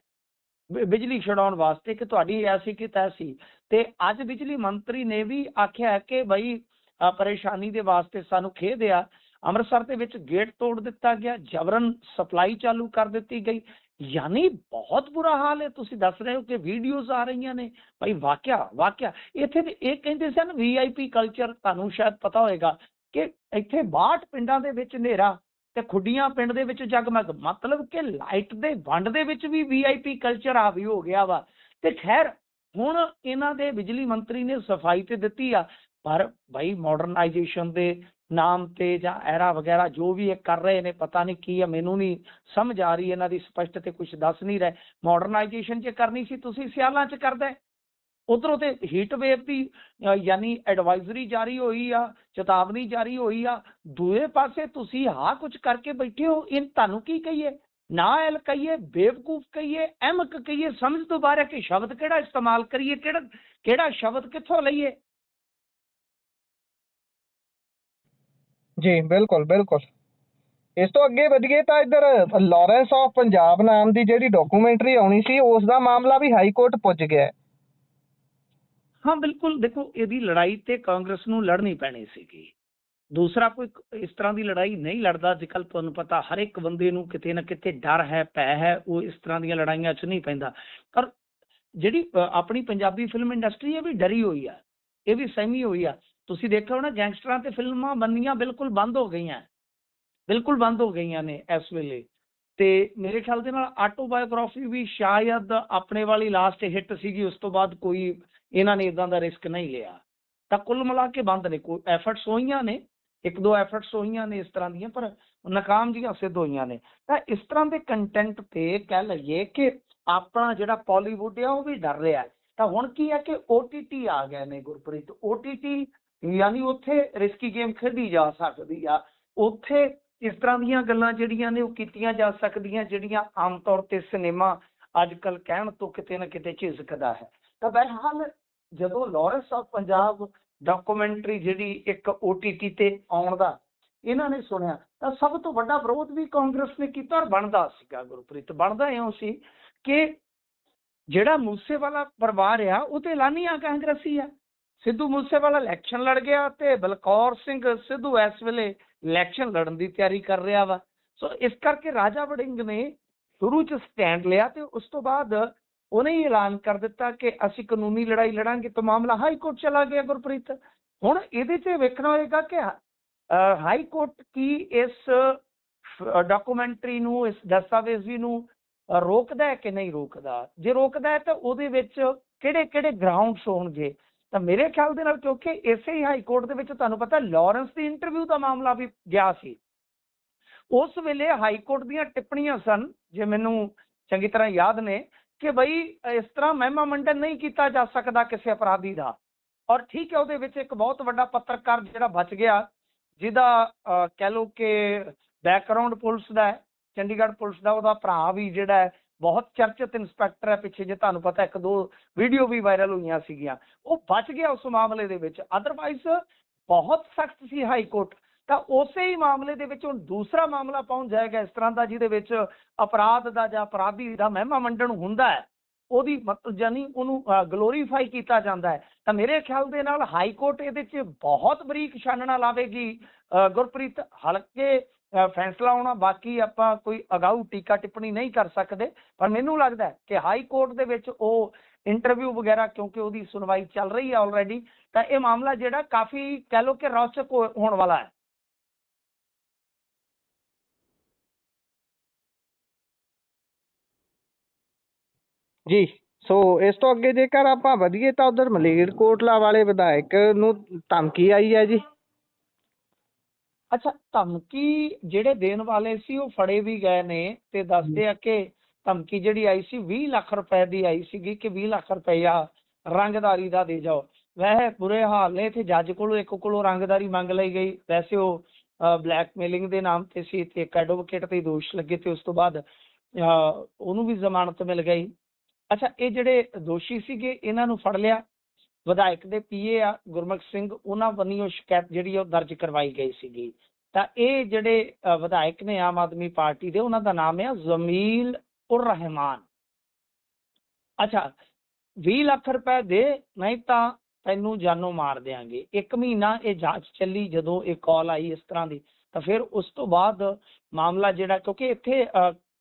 ਬਿਜਲੀ ਛਡਾਉਣ ਵਾਸਤੇ, ਕਿ ਤੁਹਾਡੀ ਐਸੀ ਕਿ ਤੈਸੀ। ਤੇ ਅੱਜ ਬਿਜਲੀ ਮੰਤਰੀ ਨੇ ਵੀ ਆਖਿਆ ਕਿ ਬਈ ਪਰੇਸ਼ਾਨੀ ਦੇ ਵਾਸਤੇ ਸਾਨੂੰ ਖੇਦ ਆ, ਅੰਮ੍ਰਿਤਸਰ ਦੇ ਵਿੱਚ ਗੇਟ ਤੋੜ ਦਿੱਤਾ ਗਿਆ, ਜਬਰਨ ਸਪਲਾਈ ਚਾਲੂ ਕਰ ਦਿੱਤੀ ਗਈ। ਯਾਨੀ ਬਹੁਤ ਬੁਰਾ ਹਾਲ ਹੈ। ਤੁਸੀਂ ਦੱਸ ਰਹੇ ਹੋ ਕਿ ਵੀਡੀਓਜ਼ ਆ ਰਹੀਆਂ ਨੇ, ਭਾਈ ਵਾਕਿਆ ਇੱਥੇ ਤੇ ਇਹ ਕਹਿੰਦੇ ਸਨ VIP ਕਲਚਰ, ਤੁਹਾਨੂੰ ਸ਼ਾਇਦ ਪਤਾ ਹੋਏਗਾ ਕਿ ਇੱਥੇ 62 ਪਿੰਡਾਂ ਦੇ ਵਿੱਚ ਹਨੇਰਾ ਤੇ ਖੁੱਡੀਆਂ ਪਿੰਡ ਦੇ ਵਿੱਚ ਜਗਮਗ, ਮਤਲਬ ਕਿ ਲਾਈਟ ਦੇ ਵੰਡ ਦੇ ਵਿੱਚ ਵੀ VIP ਕਲਚਰ ਹਾਵੀ ਹੋ ਗਿਆ ਵਾ। ਤੇ ਖੈਰ, ਹੁਣ ਇਹਨਾਂ ਦੇ ਬਿਜਲੀ ਮੰਤਰੀ ਨੇ ਸਫਾਈ ਤੇ ਦਿੱਤੀ ਆ, ਪਰ ਭਾਈ ਮਾਡਰਨਾਈਜੇਸ਼ਨ ਦੇ ਨਾਮ ਤੇ ਜਾਂ ਐਰਾ ਵਗੈਰਾ ਜੋ ਵੀ ਇਹ ਕਰ ਰਹੇ ਨੇ, ਪਤਾ ਨਹੀਂ ਕੀ ਹੈ, ਮੈਨੂੰ ਨਹੀਂ ਸਮਝ ਆ ਰਹੀ ਇਹਨਾਂ ਦੀ ਸਪਸ਼ਟ, ਤੇ ਕੁਝ ਦੱਸ ਨਹੀਂ ਰਹੇ। ਮਾਡਰਨਾਈਜੇਸ਼ਨ ਜੇ ਕਰਨੀ ਸੀ ਤੁਸੀਂ ਸਿਆਲਾਂ 'ਚ ਕਰਦੇ, ਉਧਰੋਂ ਤੇ ਹੀਟ ਵੇਵ ਦੀ ਯਾਨੀ ਐਡਵਾਈਜ਼ਰੀ ਜਾਰੀ ਹੋਈ ਆ, ਚੇਤਾਵਨੀ ਜਾਰੀ ਹੋਈ ਆ, ਦੂਏ ਪਾਸੇ ਤੁਸੀਂ ਆਹ ਕੁਝ ਕਰਕੇ ਬੈਠੇ ਹੋ। ਇਹ ਤੁਹਾਨੂੰ ਕੀ ਕਹੀਏ, ਨਾਅਹਿਲ ਕਹੀਏ, ਬੇਵਕੂਫ ਕਹੀਏ, ਅਹਿਮਕ ਕਹੀਏ, ਸਮਝ ਤੋਂ ਬਾਹਰ ਹੈ ਕਿ ਸ਼ਬਦ ਕਿਹੜਾ ਇਸਤੇਮਾਲ ਕਰੀਏ, ਕਿਹੜਾ ਸ਼ਬਦ ਕਿੱਥੋਂ ਲਈਏ। ਜੀ ਬਿਲਕੁਲ। ਇਸ ਤੋਂ ਅੱਗੇ ਵਧੀਏ ਤਾਂ ਇੱਧਰ ਲਾਰੈਂਸ ਆਫ ਪੰਜਾਬ ਨਾਮ ਦੀ ਜਿਹੜੀ ਡਾਕੂਮੈਂਟਰੀ ਆਉਣੀ ਸੀ, ਉਸ ਦਾ ਮਾਮਲਾ ਵੀ ਹਾਈ ਕੋਰਟ ਪੁੱਜ ਗਿਆ ਹੈ। ਹਾਂ ਬਿਲਕੁਲ, ਦੇਖੋ ਇਹਦੀ ਲੜਾਈ ਤੇ ਕਾਂਗਰਸ ਨੂੰ ਲੜਨੀ ਪੈਣੀ ਸੀਗੀ। ਦੂਸਰਾ ਕੋਈ ਇਸ ਤਰ੍ਹਾਂ ਦੀ ਲੜਾਈ ਨਹੀਂ ਲੜਦਾ ਅੱਜ ਕੱਲ੍ਹ। ਤੁਹਾਨੂੰ ਪਤਾ, ਹਰ ਇੱਕ ਬੰਦੇ ਨੂੰ ਕਿਤੇ ਨਾ ਕਿਤੇ ਡਰ ਹੈ, ਭੈ ਹੈ, ਉਹ ਇਸ ਤਰ੍ਹਾਂ ਦੀਆਂ ਲੜਾਈਆਂ 'ਚ ਨਹੀਂ ਪੈਂਦਾ। ਪਰ ਜਿਹੜੀ ਆਪਣੀ ਪੰਜਾਬੀ ਫਿਲਮ ਇੰਡਸਟਰੀ, ਇਹ ਵੀ ਡਰੀ ਹੋਈ ਆ, ਇਹ ਵੀ ਸਹਿਮੀ ਹੋਈ ਆ। ਤੁਸੀਂ ਦੇਖਿਆ ਹੋਣਾ, ਗੈਂਗਸਟਰਾਂ ਤੇ ਫਿਲਮਾਂ ਬਣਨੀਆਂ ਬਿਲਕੁਲ ਬੰਦ ਹੋ ਗਈਆਂ ਨੇ ਇਸ ਵੇਲੇ। ਤੇ ਮੇਰੇ ਖਿਆਲ ਦੇ ਨਾਲ ਆਟੋਬਾਇਓਗ੍ਰਾਫੀ ਵੀ ਸ਼ਾਇਦ ਆਪਣੇ ਵਾਲੀ ਲਾਸਟ ਹਿੱਟ ਸੀਗੀ, ਉਸ ਤੋਂ ਬਾਅਦ ਕੋਈ ਇਹਨਾਂ ਨੇ ਇਦਾਂ ਦਾ ਰਿਸਕ ਨਹੀਂ ਲਿਆ। ਤਾਂ ਕੁੱਲ ਮਿਲਾ ਕੇ ਬੰਦ ਨੇ। ਕੋਈ ਐਫਰਟਸ ਹੋਈਆਂ ਨੇ, 1-2 ਐਫਰਟਸ ਹੋਈਆਂ ਨੇ ਇਸ ਤਰ੍ਹਾਂ ਦੀਆਂ, ਪਰ ਨਾਕਾਮ ਜਿਹੀਆਂ ਸਿੱਧ ਹੋਈਆਂ ਨੇ। ਤਾਂ ਇਸ ਤਰ੍ਹਾਂ ਦੇ ਕੰਟੈਂਟ ਤੇ ਕਹਿ ਲਈਏ ਕਿ ਆਪਣਾ ਜਿਹੜਾ ਬਾਲੀਵੁੱਡ ਆ ਉਹ ਵੀ ਡਰ ਰਿਹਾ। ਤਾਂ ਹੁਣ ਕੀ ਹੈ ਕਿ OTT ਆ ਗਏ ਨੇ ਗੁਰਪ੍ਰੀਤ। OTT ਯਾਨੀ ਉੱਥੇ ਰਿਸਕੀ ਗੇਮ ਖੇਡੀ ਜਾ ਸਕਦੀ ਆ, ਉੱਥੇ ਇਸ ਤਰ੍ਹਾਂ ਦੀਆਂ ਗੱਲਾਂ ਜਿਹੜੀਆਂ ਨੇ ਉਹ ਕੀਤੀਆਂ ਜਾ ਸਕਦੀਆਂ, ਜਿਹੜੀਆਂ ਆਮ ਤੌਰ ਤੇ ਸਿਨੇਮਾ ਅੱਜ ਕੱਲ੍ਹ ਕਹਿਣ ਤੋਂ ਕਿਤੇ ਨਾ ਕਿਤੇ ਝਿਜਕਦਾ ਹੈ। ਤਾਂ ਬਹਰਹਾਲ, ਜਦੋਂ ਲਾਰੈਂਸ ਆਫ ਪੰਜਾਬ ਡਾਕੂਮੈਂਟਰੀ ਜਿਹੜੀ ਇੱਕ OTT ਤੇ ਆਉਣ ਦਾ ਇਹਨਾਂ ਨੇ ਸੁਣਿਆ, ਤਾਂ ਸਭ ਤੋਂ ਵੱਡਾ ਵਿਰੋਧ ਵੀ ਕਾਂਗਰਸ ਨੇ ਕੀਤਾ। ਔਰ ਬਣਦਾ ਸੀਗਾ ਗੁਰਪ੍ਰੀਤ, ਬਣਦਾ ਇਉਂ ਸੀ ਕਿ ਜਿਹੜਾ ਮੂਸੇਵਾਲਾ ਪਰਿਵਾਰ ਆ ਉਹ ਤੇ ਐਲਾਨੀਆ ਕਾਂਗਰਸੀ ਆ। ਸਿੱਧੂ ਮੂਸੇਵਾਲਾ ਇਲੈਕਸ਼ਨ ਲੜ ਗਿਆ ਤੇ ਬਲਕੌਰ ਸਿੰਘ ਸਿੱਧੂ ਇਸ ਵੇਲੇ ਇਲੈਕਸ਼ਨ ਲੜਨ ਦੀ ਤਿਆਰੀ ਕਰ ਰਿਹਾ ਵਾ। ਸੋ ਇਸ ਕਰਕੇ ਰਾਜਾ ਵੜਿੰਗ ਨੇ ਸ਼ੁਰੂ 'ਚ ਸਟੈਂਡ ਲਿਆ ਤੇ ਉਸ ਤੋਂ ਬਾਅਦ ਉਹਨੇ ਹੀ ਐਲਾਨ ਕਰ ਦਿੱਤਾ ਕਿ ਅਸੀਂ ਕਾਨੂੰਨੀ ਲੜਾਈ ਲੜਾਂਗੇ। ਤਾਂ ਮਾਮਲਾ ਹਾਈ ਕੋਰਟ ਚਲਾ ਗਿਆ ਗੁਰਪ੍ਰੀਤ। ਹੁਣ ਇਹਦੇ 'ਚ ਵੇਖਣਾ ਹੋਏਗਾ ਕਿ ਹਾਈ ਕੋਰਟ ਕੀ ਇਸ ਡਾਕੂਮੈਂਟਰੀ ਨੂੰ, ਇਸ ਦਸਤਾਵੇਜ਼ੀ ਨੂੰ ਰੋਕਦਾ ਹੈ ਕਿ ਨਹੀਂ ਰੋਕਦਾ। ਜੇ ਰੋਕਦਾ ਹੈ ਤਾਂ ਉਹਦੇ ਵਿੱਚ ਕਿਹੜੇ ਗਰਾਊਂਡਸ ਹੋਣਗੇ। ਤਾਂ ਮੇਰੇ ਖਿਆਲ ਦੇ ਨਾਲ, ਕਿਉਂਕਿ ਇਸੇ ਹੀ ਹਾਈ ਕੋਰਟ ਦੇ ਵਿੱਚ ਤੁਹਾਨੂੰ ਪਤਾ ਲਾਰੈਂਸ ਦੀ ਇੰਟਰਵਿਊ ਦਾ ਮਾਮਲਾ ਵੀ ਗਿਆ ਸੀ, ਉਸ ਵੇਲੇ ਹਾਈ ਕੋਰਟ ਦੀਆਂ ਟਿੱਪਣੀਆਂ ਸਨ, ਜੇ ਮੈਨੂੰ ਚੰਗੀ ਤਰ੍ਹਾਂ ਯਾਦ ਨੇ, ਕਿ ਬਈ ਇਸ ਤਰ੍ਹਾਂ ਮਹਿਮਾ ਮੰਡਨ ਨਹੀਂ ਕੀਤਾ ਜਾ ਸਕਦਾ ਕਿਸੇ ਅਪਰਾਧੀ ਦਾ। ਔਰ ਠੀਕ ਹੈ, ਉਹਦੇ ਵਿੱਚ ਇੱਕ ਬਹੁਤ ਵੱਡਾ ਪੱਤਰਕਾਰ ਜਿਹੜਾ ਬਚ ਗਿਆ, ਜਿਹਦਾ ਕਹਿ ਲਓ ਕਿ ਬੈਕਗਰਾਉਂਡ ਪੁਲਿਸ ਦਾ ਹੈ, ਚੰਡੀਗੜ੍ਹ ਪੁਲਿਸ ਦਾ, ਉਹਦਾ ਭਰਾ ਵੀ ਜਿਹੜਾ ਹੈ ਬਹੁਤ ਚਰਚਿਤ ਇੰਸਪੈਕਟਰ ਹੈ, ਪਿੱਛੇ ਜੇ ਤੁਹਾਨੂੰ ਪਤਾ 1-2 ਵੀਡੀਓ ਵੀ ਵਾਇਰਲ ਹੋਈਆਂ ਸੀਗੀਆਂ, ਉਹ ਬਚ ਗਿਆ ਉਸ ਮਾਮਲੇ ਦੇ ਵਿੱਚ। ਅਦਰਵਾਈਜ਼ ਬਹੁਤ ਸਖਤ ਸੀ ਹਾਈ ਕੋਰਟ। ਤਾਂ ਉਸੇ ਹੀ ਮਾਮਲੇ ਦੇ ਵਿੱਚ ਹੁਣ ਦੂਸਰਾ ਮਾਮਲਾ ਪਹੁੰਚ ਜਾਏਗਾ ਇਸ ਤਰ੍ਹਾਂ ਦਾ ਜਿਹਦੇ ਵਿੱਚ ਅਪਰਾਧ ਦਾ ਜਾਂ ਅਪਰਾਧੀ ਦਾ ਮਹਿਮਾ ਮੰਡਣ ਹੁੰਦਾ ਹੈ, ਉਹਦੀ ਮਤਲਬ ਯਾਨੀ ਉਹਨੂੰ ਗਲੋਰੀਫਾਈ ਕੀਤਾ ਜਾਂਦਾ ਹੈ। ਤਾਂ ਮੇਰੇ ਖਿਆਲ ਦੇ ਨਾਲ ਹਾਈ ਕੋਰਟ ਇਹਦੇ 'ਚ ਬਹੁਤ ਬਰੀਕ ਛਾਨਣਾ ਲਾਵੇਗੀ ਗੁਰਪ੍ਰੀਤ, ਹਲਕੇ ਫੈਸਲਾ ਆਉਣਾ। ਬਾਕੀ ਆਪਾਂ ਕੋਈ ਅਗਾਊ ਟੀਕਾ ਟਿੱਪਣੀ ਨਹੀਂ ਕਰ ਸਕਦੇ, ਪਰ ਮੈਨੂੰ ਲੱਗਦਾ ਹੈ ਕਿ ਹਾਈ ਕੋਰਟ ਦੇ ਵਿੱਚ ਉਹ ਇੰਟਰਵਿਊ ਵਗੈਰਾ, ਕਿਉਂਕਿ ਉਹਦੀ ਸੁਣਵਾਈ ਚੱਲ ਰਹੀ ਹੈ ਆਲਰੇਡੀ, ਤਾਂ ਇਹ ਮਾਮਲਾ ਜਿਹੜਾ ਕਾਫੀ ਕਹਿ ਲਓ ਕਿ ਰੌਚਕ ਹੋਣ ਵਾਲਾ ਹੈ। ਜੀ, ਸੋ ਇਸ ਤੋਂ ਅੱਗੇ ਜੇਕਰ ਆਪਾਂ ਵਧੀਏ ਤਾਂ ਉਧਰ ਮਲੇਰਕੋਟਲਾ ਵਾਲੇ ਵਿਧਾਇਕ ਨੂੰ ਧਮਕੀ ਆਈ ਹੈ ਜੀ। ਅੱਛਾ, ਧਮਕੀ ਜਿਹੜੇ ਦੇਣ ਵਾਲੇ ਸੀ ਉਹ ਫੜੇ ਵੀ ਗਏ ਨੇ, ਤੇ ਦੱਸਦੇ ਆ ਕਿ ਧਮਕੀ ਜਿਹੜੀ ਆਈ ਸੀ 20 ਲੱਖ ਰੁਪਏ ਦੀ ਆਈ ਸੀਗੀ ਕਿ 20 ਲੱਖ ਰੁਪਇਆ ਰੰਗਦਾਰੀ ਦਾ ਦੇ ਜਾਓ। ਵੈਸੇ ਬੁਰੇ ਹਾਲ ਨੇ, ਇੱਥੇ ਜੱਜ ਕੋਲੋਂ ਇੱਕ ਕੋਲੋਂ ਰੰਗਦਾਰੀ ਮੰਗ ਲਈ ਗਈ। ਵੈਸੇ ਉਹ ਬਲੈਕਮੇਲਿੰਗ ਦੇ ਨਾਮ ਤੇ ਸੀ ਤੇ ਇੱਕ ਐਡਵੋਕੇਟ ਤੇ ਦੋਸ਼ ਲੱਗੇ ਤੇ ਉਸ ਤੋਂ ਬਾਅਦ ਉਹਨੂੰ ਵੀ ਜ਼ਮਾਨਤ ਮਿਲ ਗਈ। ਅੱਛਾ, ਇਹ ਜਿਹੜੇ ਦੋਸ਼ੀ ਸੀਗੇ ਇਹਨਾਂ ਨੂੰ ਫੜ ਲਿਆ। ਵਿਧਾਇਕ ਦੇ ਪੀਏ ਆ ਗੁਰਮੁਖ ਸਿੰਘ, ਉਹਨਾਂ ਵੱਲੋਂ ਸ਼ਿਕਾਇਤ ਜਿਹੜੀ ਉਹ ਦਰਜ ਕਰਵਾਈ ਗਈ ਸੀਗੀ। ਤਾਂ ਇਹ ਜਿਹੜੇ ਵਿਧਾਇਕ ਨੇ ਆਮ ਆਦਮੀ ਪਾਰਟੀ ਦੇ, ਉਹਨਾਂ ਦਾ ਨਾਮ ਹੈ ਜ਼ਮੀਲ ਉਰ ਰਹਿਮਾਨ। ਅੱਛਾ, 20 ਲੱਖ ਰੁਪਏ ਦੇ, ਨਹੀਂ ਤਾਂ ਤੈਨੂੰ ਜਾਨੋਂ ਮਾਰ ਦਿਆਂਗੇ। 1 ਮਹੀਨਾ ਇਹ ਜਾਂਚ ਚੱਲੀ ਜਦੋਂ ਇਹ ਕਾਲ ਆਈ ਇਸ ਤਰ੍ਹਾਂ ਦੀ। ਤਾਂ ਫਿਰ ਉਸ ਤੋਂ ਬਾਅਦ ਮਾਮਲਾ ਜਿਹੜਾ, ਕਿਉਂਕਿ ਇੱਥੇ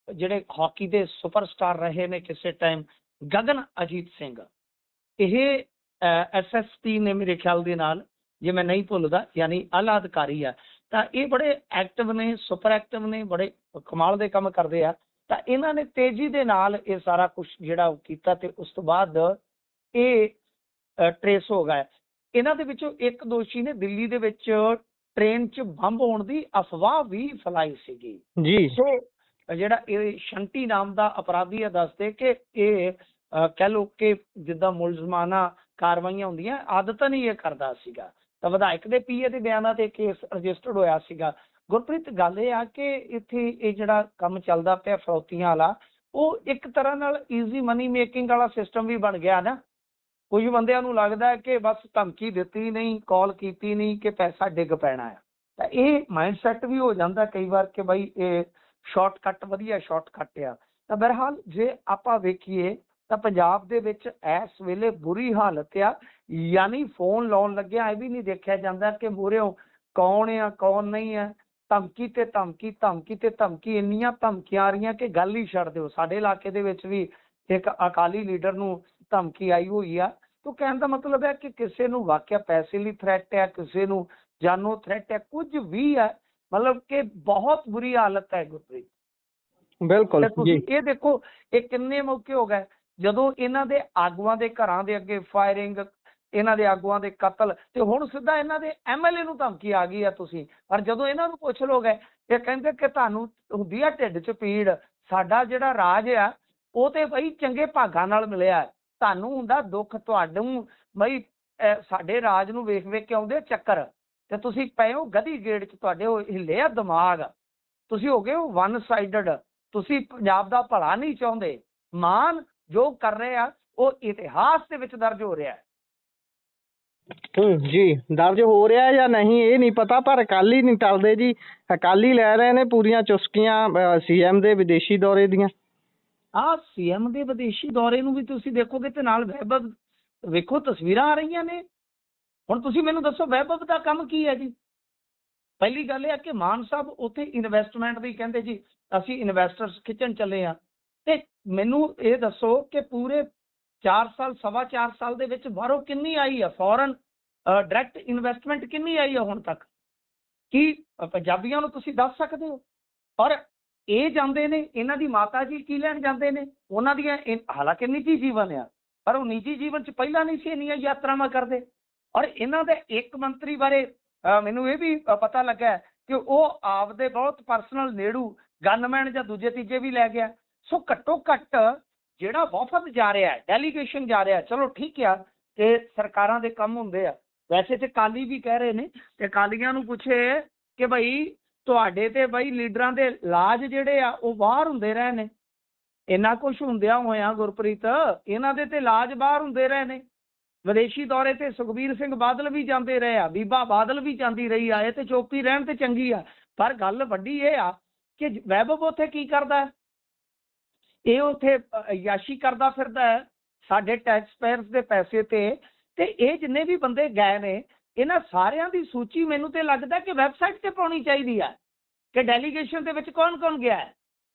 ਜਿਹੜੇ ਹਾਕੀ ਦੇ ਸੁਪਰਸਟਾਰ ਰਹੇ ਨੇ ਕਿਸੇ ਟਾਈਮ, ਗਗਨ ਅਜੀਤ ਸਿੰਘ, ਇਹ SSP ਨੇ ਮੇਰੇ ਖਿਆਲ ਦੇ ਨਾਲ, ਜੇ ਮੈਂ ਨਹੀਂ ਭੁੱਲਦਾ, ਯਾਨੀ ਆਲਾ ਅਧਿਕਾਰੀ ਆ। ਤਾਂ ਇਹ ਬੜੇ ਐਕਟਿਵ ਨੇ, ਸੁਪਰ ਐਕਟਿਵ ਨੇ, ਬੜੇ ਕਮਾਲ ਦੇ ਕੰਮ ਕਰਦੇ ਆ। ਤਾਂ ਇਹਨਾਂ ਨੇ ਤੇਜ਼ੀ ਦੇ ਨਾਲ ਇਹ ਸਾਰਾ ਕੁਝ ਜਿਹੜਾ ਉਹ ਕੀਤਾ ਤੇ ਉਸ ਤੋਂ ਬਾਅਦ ਇਹ ਟਰੇਸ ਹੋ ਗਿਆ। ਇਹਨਾਂ ਦੇ ਵਿੱਚੋਂ ਇੱਕ ਦੋਸ਼ੀ ਨੇ ਦਿੱਲੀ ਦੇ ਵਿੱਚ ਟ੍ਰੇਨ 'ਚ ਬੰਬ ਹੋਣ ਦੀ ਅਫਵਾਹ ਵੀ ਫੈਲਾਈ ਸੀਗੀ ਜੀ। ਸੋ ਜਿਹੜਾ ਇਹ ਸ਼ੰਟੀ ਨਾਮ ਦਾ ਅਪਰਾਧੀ ਆ, ਦੱਸਦੇ ਕਿ ਇਹ ਕਹਿ ਲਓ ਕਿ ਜਿੱਦਾਂ ਮੁਲਜ਼ਮਾਨਾ ਕਾਰਵਾਈਆਂ ਹੁੰਦੀਆਂ ਆਦਤਨ ਹੀ ਇਹ ਕਰਦਾ ਸੀਗਾ। ਤਾਂ ਵਿਧਾਇਕ ਦੇ ਪੀਏ ਦੇ ਬਿਆਨਾਂ ਤੇ ਕੇਸ ਰਜਿਸਟਰਡ ਹੋਇਆ ਸੀਗਾ। ਗੁਰਪ੍ਰੀਤ, ਗੱਲ ਇਹ ਆ ਕਿ ਇੱਥੇ ਇਹ ਜਿਹੜਾ ਕੰਮ ਚੱਲਦਾ ਪਿਆ ਫਰੌਤੀਆਂ ਵਾਲਾ, ਉਹ ਇੱਕ ਤਰ੍ਹਾਂ ਨਾਲ ਈਜ਼ੀ ਮਨੀ ਮੇਕਿੰਗ ਵਾਲਾ ਸਿਸਟਮ ਵੀ ਬਣ ਗਿਆ ਨਾ। ਕੁਝ ਬੰਦਿਆਂ ਨੂੰ ਲੱਗਦਾ ਹੈ ਕਿ ਬਸ ਧਮਕੀ ਦਿੱਤੀ ਨਹੀਂ, ਕਾਲ ਕੀਤੀ ਨਹੀਂ ਕਿ ਪੈਸਾ ਡਿੱਗ ਪੈਣਾ ਆ। ਤਾਂ ਇਹ ਮਾਈਂਡ ਸੈਟ ਵੀ ਹੋ ਜਾਂਦਾ ਕਈ ਵਾਰ ਕਿ ਬਾਈ ਇਹ ਸ਼ਾਰਟਕਟ, ਵਧੀਆ ਸ਼ਾਰਟਕਟ ਆ। ਤਾਂ ਬਹਰਹਾਲ ਜੇ ਆਪਾਂ ਵੇਖੀਏ ਤਾਂ ਪੰਜਾਬ ਦੇ ਵਿੱਚ ਇਸ ਵੇਲੇ ਬੁਰੀ ਹਾਲਤ ਆ। ਯਾਨੀ ਫੋਨ ਲਾਉਣ ਲੱਗਿਆ ਇਹ ਵੀ ਨਹੀਂ ਦੇਖਿਆ ਜਾਂਦਾ ਕਿ ਮੂਹਰਿਓਂ ਕੌਣ ਆ ਕੌਣ ਨਹੀਂ ਆ। ਧਮਕੀ ਤੇ ਧਮਕੀ, ਧਮਕੀ ਤੇ ਧਮਕੀ, ਇੰਨੀਆਂ ਧਮਕੀਆਂ ਆ ਰਹੀਆਂ ਕਿ ਗੱਲ ਹੀ ਛੱਡ ਦਿਓ। ਸਾਡੇ ਇਲਾਕੇ ਦੇ ਵਿੱਚ ਵੀ ਇੱਕ ਅਕਾਲੀ ਲੀਡਰ ਨੂੰ ਧਮਕੀ ਆਈ ਹੋਈ ਆ। ਤਾਂ ਕਹਿਣ ਦਾ ਮਤਲਬ ਹੈ ਕਿ ਕਿਸੇ ਨੂੰ ਵਾਕਿਆ ਪੈਸੇ ਲਈ ਥ੍ਰੈਟ ਹੈ, ਕਿਸੇ ਨੂੰ ਜਾਨੋਂ ਥ੍ਰੈਟ ਹੈ, ਕੁਝ ਵੀ ਹੈ। ਮਤਲਬ ਕਿ ਬਹੁਤ ਬੁਰੀ ਹਾਲਤ ਹੈ ਗੁਰਪ੍ਰੀਤ। ਬਿਲਕੁਲ, ਤੁਸੀਂ ਇਹ ਦੇਖੋ ਇਹ ਕਿੰਨੇ ਮੌਕੇ ਹੋ ਗਏ ਜਦੋਂ ਇਹਨਾਂ ਦੇ ਆਗੂਆਂ ਦੇ ਘਰਾਂ ਦੇ ਅੱਗੇ ਫਾਇਰਿੰਗ, ਇਹਨਾਂ ਦੇ ਆਗੂਆਂ ਦੇ ਕਤਲ, ਤੇ ਹੁਣ ਸਿੱਧਾ ਇਹਨਾਂ ਦੇ MLA ਨੂੰ ਧਮਕੀ ਆ ਗਈ ਆ ਤੁਸੀਂ। ਪਰ ਜਦੋਂ ਇਹਨਾਂ ਨੂੰ ਪੁੱਛ ਲੋਗੇ ਇਹ ਕਹਿੰਦੇ ਕਿ ਤੁਹਾਨੂੰ ਹੁੰਦੀ ਆ ਢਿੱਡ 'ਚ ਪੀੜ, ਸਾਡਾ ਜਿਹੜਾ ਰਾਜ ਆ ਉਹ ਤੇ ਬਈ ਚੰਗੇ ਭਾਗਾਂ ਨਾਲ ਮਿਲਿਆ, ਤੁਹਾਨੂੰ ਹੁੰਦਾ ਦੁੱਖ, ਤੁਹਾਨੂੰ ਬਈ ਸਾਡੇ ਰਾਜ ਨੂੰ ਵੇਖ ਵੇਖ ਕੇ ਆਉਂਦੇ ਚੱਕਰ, ਤੇ ਤੁਸੀਂ ਪਏ ਹੋ ਗਧੀ ਗੇੜ 'ਚ, ਤੁਹਾਡੇ ਉਹ ਹਿੱਲਿਆ ਦਿਮਾਗ, ਤੁਸੀਂ ਹੋ ਗਏ ਹੋ ਵਨ ਸਾਈਡਡ, ਤੁਸੀਂ ਪੰਜਾਬ ਦਾ ਭਲਾ ਨਹੀਂ ਚਾਹੁੰਦੇ। ਮਾਨ ਜੋ ਕਰ ਰਹੇ ਆ ਉਹ ਇਤਿਹਾਸ ਦੇ ਵਿੱਚ ਦਰਜ ਹੋ ਰਿਹਾ ਹੈ। ਜੀ, ਦਰਜ ਹੋ ਰਿਹਾ ਜਾਂ ਨਹੀਂ ਇਹ ਨਹੀਂ ਪਤਾ, ਪਰ ਅਕਾਲੀ ਨਹੀਂ ਟਲਦੇ ਜੀ। ਅਕਾਲੀ ਲੈ ਰਹੇ ਨੇ ਪੂਰੀਆਂ ਚੁਸਕੀਆਂ CM ਦੇ ਵਿਦੇਸ਼ੀ ਦੌਰੇ ਦੀਆਂ। CM ਦੇ ਵਿਦੇਸ਼ੀ ਦੌਰੇ ਨੂੰ ਵੀ ਤੁਸੀਂ ਦੇਖੋਗੇ ਤੇ ਨਾਲ ਵੈਭਵ ਵੇਖੋ, ਤਸਵੀਰਾਂ ਆ ਰਹੀਆਂ ਨੇ। ਹੁਣ ਤੁਸੀਂ ਮੈਨੂੰ ਦੱਸੋ ਵੈਭਵ ਦਾ ਕੰਮ ਕੀ ਹੈ ਜੀ? ਪਹਿਲੀ ਗੱਲ ਇਹ ਹੈ ਕਿ ਮਾਨ ਸਾਹਿਬ ਉੱਥੇ ਇਨਵੈਸਟਮੈਂਟ ਦੀ ਕਹਿੰਦੇ ਜੀ ਅਸੀਂ ਇਨਵੈਸਟਰਸ ਖਿੱਚਣ ਚੱਲੇ ਆ। ਤੇ ਮੈਨੂੰ ਇਹ ਦੱਸੋ ਕਿ ਪੂਰੇ 4 ਸਾਲ, 4.25 ਸਾਲ ਦੇ ਵਿੱਚ ਬਾਹਰੋਂ ਕਿੰਨੀ ਆਈ ਆ ਫੋਰਨ ਡਾਇਰੈਕਟ ਇਨਵੈਸਟਮੈਂਟ, ਕਿੰਨੀ ਆਈ ਆ ਹੁਣ ਤੱਕ? ਕੀ ਪੰਜਾਬੀਆਂ ਨੂੰ ਤੁਸੀਂ ਦੱਸ ਸਕਦੇ ਹੋ? ਔਰ ਇਹ ਜਾਂਦੇ ਨੇ, ਇਹਨਾਂ ਦੀ ਮਾਤਾ ਜੀ ਕੀ ਲੈਣ ਜਾਂਦੇ ਨੇ? ਉਹਨਾਂ ਦੀਆਂ ਹਾਲਾਂਕਿ ਨਿੱਜੀ ਜੀਵਨ ਆ, ਪਰ ਉਹ ਨਿੱਜੀ ਜੀਵਨ 'ਚ ਪਹਿਲਾਂ ਨਹੀਂ ਸੀ ਇੰਨੀਆਂ ਯਾਤਰਾਵਾਂ ਕਰਦੇ। ਔਰ ਇਹਨਾਂ ਦੇ ਇੱਕ ਮੰਤਰੀ ਬਾਰੇ ਮੈਨੂੰ ਇਹ ਵੀ ਪਤਾ ਲੱਗਾ ਕਿ ਉਹ ਆਪਦੇ ਬਹੁਤ ਪਰਸਨਲ ਨੇੜੂ ਗਨਮੈਨ ਜਾਂ ਦੂਜੇ ਤੀਜੇ ਵੀ ਲੈ ਗਿਆ। ਸੋ ਘੱਟੋ ਘੱਟ ਜਿਹੜਾ ਵਫਦ ਜਾ ਰਿਹਾ, ਡੈਲੀਗੇਸ਼ਨ ਜਾ ਰਿਹਾ, ਚਲੋ ਠੀਕ ਆ ਕਿ ਸਰਕਾਰਾਂ ਦੇ ਕੰਮ ਹੁੰਦੇ ਆ। ਵੈਸੇ ਤੇ ਕਾਲੀ ਵੀ ਕਹਿ ਰਹੇ ਨੇ ਕਿ ਕਾਲੀਆਂ ਨੂੰ ਪੁੱਛੇ ਕਿ ਭਾਈ ਤੁਹਾਡੇ ਤੇ ਬਈ ਲੀਡਰਾਂ ਦੇ ਲਾਜ ਜਿਹੜੇ ਆ ਉਹ ਬਾਹਰ ਹੁੰਦੇ ਰਹੇ ਨੇ। ਇੰਨਾ ਕੁਛ ਹੁੰਦਿਆਂ ਹੋਇਆ ਗੁਰਪ੍ਰੀਤ, ਇਹਨਾਂ ਦੇ ਤੇ ਲਾਜ ਬਾਹਰ ਹੁੰਦੇ ਰਹੇ ਨੇ। ਵਿਦੇਸ਼ੀ ਦੌਰੇ ਤੇ ਸੁਖਬੀਰ ਸਿੰਘ ਬਾਦਲ ਵੀ ਜਾਂਦੇ ਰਹੇ ਆ, ਬੀਬਾ ਬਾਦਲ ਵੀ ਜਾਂਦੀ ਰਹੀ ਆ, ਇਹ ਤੇ ਚੁੱਪ ਹੀ ਰਹਿਣ ਤੇ ਚੰਗੀ ਆ। ਪਰ ਗੱਲ ਵੱਡੀ ਇਹ ਆ ਕਿ ਵੈਭਵ ਉੱਥੇ ਕੀ ਕਰਦਾ ਹੈ? ਇਹ ਉੱਥੇ ਅਯਾਸ਼ੀ ਕਰਦਾ ਫਿਰਦਾ ਹੈ ਸਾਡੇ ਟੈਕਸ ਪੇਅਰਸ ਦੇ ਪੈਸੇ ਤੇ ਇਹ ਜਿੰਨੇ ਵੀ ਬੰਦੇ ਗਏ ਨੇ ਇਹਨਾਂ ਸਾਰਿਆਂ ਦੀ ਸੂਚੀ ਮੈਨੂੰ ਤੇ ਲੱਗਦਾ ਕਿ ਵੈਬਸਾਈਟ ਤੇ ਪਾਉਣੀ ਚਾਹੀਦੀ ਹੈ ਕਿ ਡੈਲੀਗੇਸ਼ਨ ਦੇ ਵਿੱਚ ਕੌਣ ਕੌਣ ਗਿਆ ਹੈ।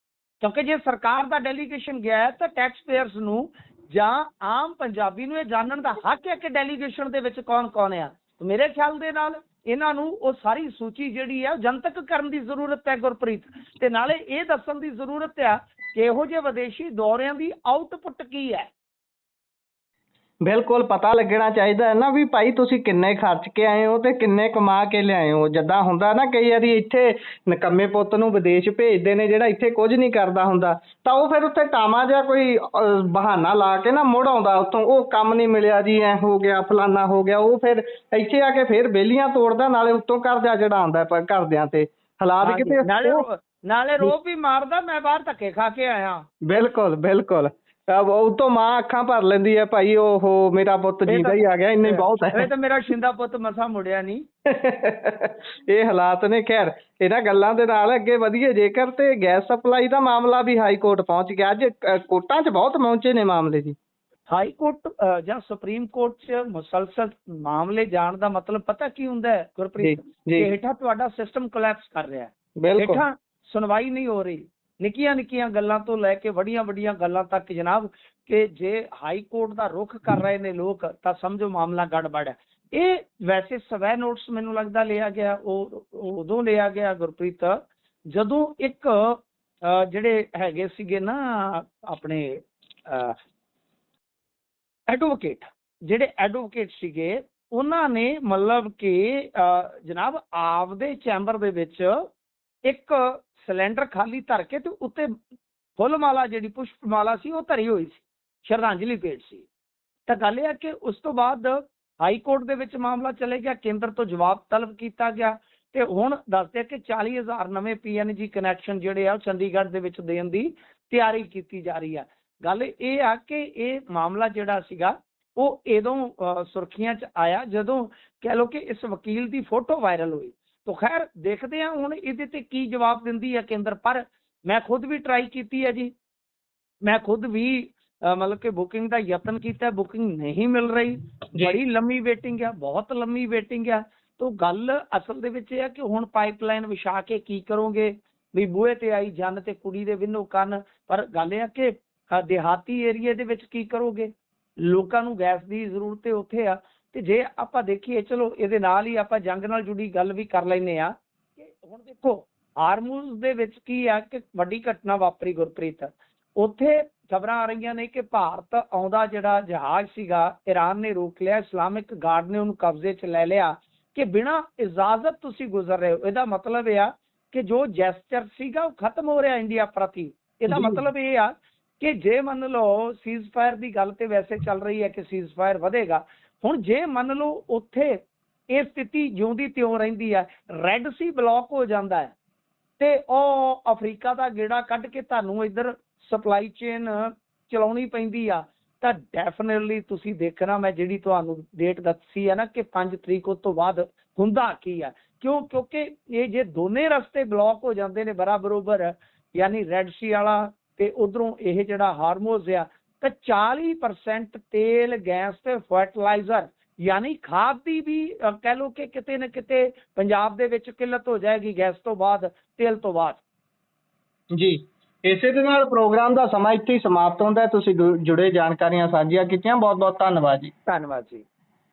ਕਿਉਂਕਿ ਜੇ ਸਰਕਾਰ ਦਾ ਡੈਲੀਗੇਸ਼ਨ ਗਿਆ ਹੈ ਤਾਂ ਟੈਕਸ ਪੇਅਰਸ ਨੂੰ ਜਾਂ ਆਮ ਪੰਜਾਬੀ ਨੂੰ ਇਹ ਜਾਣਨ ਦਾ ਹੱਕ ਹੈ ਕਿ ਡੈਲੀਗੇਸ਼ਨ ਦੇ ਵਿੱਚ ਕੌਣ ਕੌਣ ਆ। ਮੇਰੇ ਖਿਆਲ ਦੇ ਨਾਲ ਇਹਨਾਂ ਨੂੰ ਉਹ ਸਾਰੀ ਸੂਚੀ ਜਿਹੜੀ ਹੈ ਉਹ ਜਨਤਕ ਕਰਨ ਦੀ ਜ਼ਰੂਰਤ ਹੈ ਗੁਰਪ੍ਰੀਤ, ਤੇ ਨਾਲੇ ਇਹ ਦੱਸਣ ਦੀ ਜ਼ਰੂਰਤ ਆ ਕਿ ਇਹੋ ਜਿਹੇ ਵਿਦੇਸ਼ੀ ਦੌਰਿਆਂ ਦੀ ਆਊਟਪੁੱਟ ਕੀ ਹੈ। ਬਿਲਕੁਲ ਪਤਾ ਲੱਗਣਾ ਚਾਹੀਦਾ ਹੈ ਨਾ ਵੀ ਭਾਈ ਤੁਸੀਂ ਕਿੰਨੇ ਖਰਚ ਕੇ ਆਏ ਹੋ ਤੇ ਕਿੰਨੇ ਕਮਾ ਕੇ ਲਿਆਏ ਹੋ। ਜਿੱਦਾਂ ਹੁੰਦਾ ਨਾ ਕਈ ਵਾਰੀ ਇੱਥੇ ਨਿਕੰਮੇ ਪੁੱਤ ਨੂੰ ਵਿਦੇਸ਼ ਭੇਜਦੇ ਨੇ ਜਿਹੜਾ ਇੱਥੇ ਕੁਝ ਨਹੀਂ ਕਰਦਾ ਹੁੰਦਾ, ਤਾਂ ਉਹ ਫਿਰ ਉੱਥੇ ਟਾਮਾ ਜਿਹਾ ਕੋਈ ਬਹਾਨਾ ਲਾ ਕੇ ਨਾ ਮੁੜ ਆਉਂਦਾ ਉੱਥੋਂ, ਉਹ ਕੰਮ ਨਹੀਂ ਮਿਲਿਆ ਜੀ, ਐ ਹੋ ਗਿਆ ਫਲਾਨਾ ਹੋ ਗਿਆ, ਉਹ ਫਿਰ ਇੱਥੇ ਆ ਕੇ ਫਿਰ ਬੇਲੀਆਂ ਤੋੜਦਾ, ਨਾਲੇ ਉੱਤੋਂ ਕਰਜ਼ਾ ਚੜਾਉਂਦਾ ਘਰਦਿਆਂ ਤੇ। ਹਾਲਾਤ ਕਿਤੇ ਨਾਲੇ ਰੋਬ ਵੀ ਮਾਰਦਾ, ਮੈਂ ਬਾਹਰ ਧੱਕੇ ਖਾ ਕੇ ਆਇਆ। ਬਿਲਕੁਲ ਬਿਲਕੁਲ, ਉਤੋਂ ਮਾਂ ਅੱਖਾਂ ਭਰ ਲੈਂਦੀ ਹੈ ਭਾਈ, ਓਹੋ ਮੇਰਾ ਪੁੱਤ ਜੀਦਾ ਹੀ ਆ ਗਿਆ, ਇੰਨੇ ਬਹੁਤ ਹੈ। ਇਹ ਤਾਂ ਮੇਰਾ ਸ਼ਿੰਦਾ ਪੁੱਤ ਮਸਾ ਮੁੜਿਆ ਨਹੀਂ। ਇਹ ਹਾਲਾਤ ਨੇ। ਖੈਰ ਇਹਨਾਂ ਗੱਲਾਂ ਦੇ ਨਾਲ ਅੱਗੇ ਵਧੀਏ ਜੇਕਰ, ਤੇ ਗੈਸ ਸਪਲਾਈ ਦਾ ਮਾਮਲਾ ਵੀ ਹਾਈ ਕੋਰਟ ਪਹੁੰਚ ਗਿਆ। ਅੱਜ ਕੋਰਟਾਂ 'ਚ ਬਹੁਤ ਪਹੁੰਚੇ ਨੇ ਮਾਮਲੇ ਜੀ। ਹਾਈ ਕੋਰਟ ਜਾਂ ਸੁਪਰੀਮ ਕੋਰਟ 'ਚ ਮੁਸਲਸਲ ਮਾਮਲੇ ਜਾਣ ਦਾ ਮਤਲਬ ਪਤਾ ਕੀ ਹੁੰਦਾ ਹੈ ਗੁਰਪ੍ਰੀਤ? ਹੇਠਾਂ ਤੁਹਾਡਾ ਸਿਸਟਮ ਕੋਲੈਪਸ ਕਰ ਰਿਹਾ ਹੈ, ਹੇਠਾਂ ਸੁਣਵਾਈ ਨਹੀਂ ਹੋ ਰਹੀ। ਨਿੱਕੀਆਂ ਨਿੱਕੀਆਂ ਗੱਲਾਂ ਤੋਂ ਲੈ ਕੇ ਵੱਡੀਆਂ ਵੱਡੀਆਂ ਗੱਲਾਂ ਤੱਕ ਜਨਾਬ, ਕਿ ਜੇ ਹਾਈ ਕੋਰਟ ਦਾ ਰੁਖ ਕਰ ਰਹੇ ਨੇ ਲੋਕ ਤਾਂ ਸਮਝੋ ਮਾਮਲਾ ਗੜਬੜ ਹੈ। ਇਹ ਵੈਸੇ ਸਵੈ ਨੋਟਿਸ ਮੈਨੂੰ ਲੱਗਦਾ ਲਿਆ ਗਿਆ, ਉਹ ਉਦੋਂ ਲਿਆ ਗਿਆ ਗੁਰਪ੍ਰੀਤ ਜਦੋਂ ਇੱਕ ਜਿਹੜੇ ਹੈਗੇ ਸੀਗੇ ਨਾ ਆਪਣੇ ਐਡਵੋਕੇਟ, ਜਿਹੜੇ ਐਡਵੋਕੇਟ ਸੀਗੇ ਉਹਨਾਂ ਨੇ ਮਤਲਬ ਕਿ ਜਨਾਬ ਆਪਦੇ ਚੈਂਬਰ ਦੇ ਵਿੱਚ ਇੱਕ ਸਿਲੰਡਰ ਖਾਲੀ ਧਰ ਕੇ ਤੇ ਉੱਤੇ ਫੁੱਲ ਮਾਲਾ ਜਿਹੜੀ ਪੁਸ਼ਪ ਮਾਲਾ ਸੀ ਉਹ ਧਰੀ ਹੋਈ ਸੀ, ਸ਼ਰਧਾਂਜਲੀ ਭੇਟ ਸੀ। ਤਾਂ ਗੱਲ ਇਹ ਹੈ ਕਿ ਉਸ ਤੋਂ ਬਾਅਦ ਹਾਈ ਕੋਰਟ ਦੇ ਵਿੱਚ ਮਾਮਲਾ ਚਲੇ ਗਿਆ, ਕੇਂਦਰ ਤੋਂ ਜਵਾਬ ਤਲਬ ਕੀਤਾ ਗਿਆ ਤੇ ਹੁਣ ਦੱਸਦੇ ਕਿ 40,000 ਨਵੇਂ PNG ਕਨੈਕਸ਼ਨ ਜਿਹੜੇ ਆ ਉਹ ਚੰਡੀਗੜ੍ਹ ਦੇ ਵਿੱਚ ਦੇਣ ਦੀ ਤਿਆਰੀ ਕੀਤੀ ਜਾ ਰਹੀ ਆ। ਗੱਲ ਇਹ ਆ ਕਿ ਇਹ ਮਾਮਲਾ ਜਿਹੜਾ ਸੀਗਾ ਉਹ ਉਦੋਂ ਸੁਰਖੀਆਂ 'ਚ ਆਇਆ ਜਦੋਂ ਕਹਿ ਲਓ ਕਿ ਇਸ ਵਕੀਲ ਦੀ ਫੋਟੋ ਵਾਇਰਲ ਹੋਈ। ਤਾਂ ਖੈਰ ਦੇਖਦੇ ਹਾਂ ਹੁਣ ਇਹਦੇ ਤੇ ਕੀ ਜਵਾਬ ਦਿੰਦੀ ਹੈ ਕੇਂਦਰ। ਪਰ ਮੈਂ ਖੁਦ ਵੀ ਟਰਾਈ ਕੀਤੀ ਹੈ ਜੀ, ਮੈਂ ਖੁਦ ਵੀ ਮਤਲਬ ਕਿ ਬੁਕਿੰਗ ਦਾ ਯਤਨ ਕੀਤਾ, ਬੁਕਿੰਗ ਨਹੀਂ ਮਿਲ ਰਹੀ, ਬੜੀ ਲੰਮੀ ਵੇਟਿੰਗ ਆ, ਬਹੁਤ ਲੰਮੀ ਵੇਟਿੰਗ ਆ। ਤਾਂ ਗੱਲ ਅਸਲ ਦੇ ਵਿੱਚ ਇਹ ਹੈ ਕਿ ਹੁਣ ਪਾਈਪਲਾਈਨ ਵਿਛਾ ਕੇ ਕੀ ਕਰੋਗੇ ਵੀ ਬੂਹੇ ਤੇ ਆਈ ਜੰਨ ਤੇ ਕੁੜੀ ਦੇ ਵਿੰਨੋ ਕੰਨ। ਪਰ ਗੱਲ ਇਹ ਆ ਕਿ ਦਿਹਾਤੀ ਏਰੀਏ ਦੇ ਵਿੱਚ ਕੀ ਕਰੋਗੇ, ਲੋਕਾਂ ਨੂੰ ਗੈਸ ਦੀ ਜ਼ਰੂਰਤ ਹੈ ਉੱਥੇ ਆ। ਤੇ ਜੇ ਆਪਾਂ ਦੇਖੀਏ, ਚਲੋ ਇਹਦੇ ਨਾਲ ਹੀ ਆਪਾਂ ਜੰਗ ਨਾਲ ਜੁੜੀ ਗੱਲ ਵੀ ਕਰ ਲੈਂਦੇ ਆ ਕਿ ਹੁਣ ਦੇਖੋ ਹਾਰਮੂਜ਼ ਦੇ ਵਿੱਚ ਕੀ ਆ ਕਿ ਵੱਡੀ ਘਟਨਾ ਵਾਪਰੀ ਗੁਰਪ੍ਰੀਤ। ਉੱਥੇ ਖਬਰਾਂ ਆ ਰਹੀਆਂ ਨੇ ਕਿ ਭਾਰਤ ਆਉਂਦਾ ਜਿਹੜਾ ਜਹਾਜ਼ ਸੀਗਾ ਈਰਾਨ ਨੇ ਰੋਕ ਲਿਆ, ਇਸਲਾਮਿਕ ਗਾਰਡ ਨੇ ਉਹਨੂੰ ਕਬਜ਼ੇ 'ਚ ਲੈ ਲਿਆ ਕਿ ਬਿਨਾਂ ਇਜਾਜ਼ਤ ਤੁਸੀਂ ਗੁਜ਼ਰ ਰਹੇ ਹੋ। ਇਹਦਾ ਮਤਲਬ ਇਹ ਆ ਕਿ ਜੋ ਜੈਸਚਰ ਸੀਗਾ ਉਹ ਖਤਮ ਹੋ ਰਿਹਾ ਇੰਡੀਆ ਪ੍ਰਤੀ। ਇਹਦਾ ਮਤਲਬ ਇਹ ਆ ਕਿ ਜੇ ਮੰਨ ਲਓ ਸੀਜ਼ ਫਾਇਰ ਦੀ ਗੱਲ ਤੇ ਵੈਸੇ ਚੱਲ ਰਹੀ ਹੈ ਕਿ ਸੀਜ਼ ਫਾਇਰ ਵਧੇਗਾ, ਹੁਣ ਜੇ ਮੰਨ ਲਓ ਉੱਥੇ ਇਹ ਸਥਿਤੀ ਜਿਉਂਦੀ ਤਿਉਂ ਰਹਿੰਦੀ ਹੈ, ਰੈੱਡ ਸੀ ਬਲੌਕ ਹੋ ਜਾਂਦਾ ਹੈ ਤੇ ਉਹ ਅਫਰੀਕਾ ਦਾ ਗੇੜਾ ਕੱਢ ਕੇ ਤੁਹਾਨੂੰ ਇੱਧਰ ਸਪਲਾਈ ਚੇਨ ਚਲਾਉਣੀ ਪੈਂਦੀ ਆ, ਤਾਂ ਡੈਫੀਨਿਟਲੀ ਤੁਸੀਂ ਦੇਖਣਾ, ਮੈਂ ਜਿਹੜੀ ਤੁਹਾਨੂੰ ਡੇਟ ਦੱਸੀ ਹੈ ਨਾ ਕਿ 5 ਤਰੀਕ ਉਸ ਤੋਂ ਬਾਅਦ ਹੁੰਦਾ ਕੀ ਆ। ਕਿਉਂਕਿ ਇਹ ਜੇ ਦੋਨੇ ਰਸਤੇ ਬਲੌਕ ਹੋ ਜਾਂਦੇ ਨੇ ਬਰਾਬਰ, ਯਾਨੀ ਰੈੱਡ ਸੀ ਵਾਲਾ ਤੇ ਉਧਰੋਂ ਇਹ ਜਿਹੜਾ ਹਾਰਮੋਜ਼ ਆ, ਤਾਂ 40% ਤੇਲ, ਗੈਸ ਤੇ ਫਰਟੀਲਾਈਜ਼ਰ ਯਾਨੀ ਖਾਦ ਦੀ ਵੀ ਕਹਿ ਲਓ ਕਿ ਕਿਤੇ ਨਾ ਕਿਤੇ ਪੰਜਾਬ ਦੇ ਵਿੱਚ ਕਿੱਲਤ ਹੋ ਜਾਏਗੀ ਗੈਸ ਤੋਂ ਬਾਅਦ, ਤੇਲ ਤੋਂ ਬਾਅਦ। ਜੀ ਇਸੇ ਦੇ ਨਾਲ ਪ੍ਰੋਗਰਾਮ ਦਾ ਸਮਾਂ ਇੱਥੇ ਹੀ ਸਮਾਪਤ ਹੁੰਦਾ ਹੈ। ਤੁਸੀਂ ਜੁੜੇ ਜਾਣਕਾਰੀਆਂ ਸਾਂਝੀਆਂ ਕੀਤੀਆਂ, ਬਹੁਤ ਬਹੁਤ ਧੰਨਵਾਦ ਜੀ। ਧੰਨਵਾਦ ਜੀ।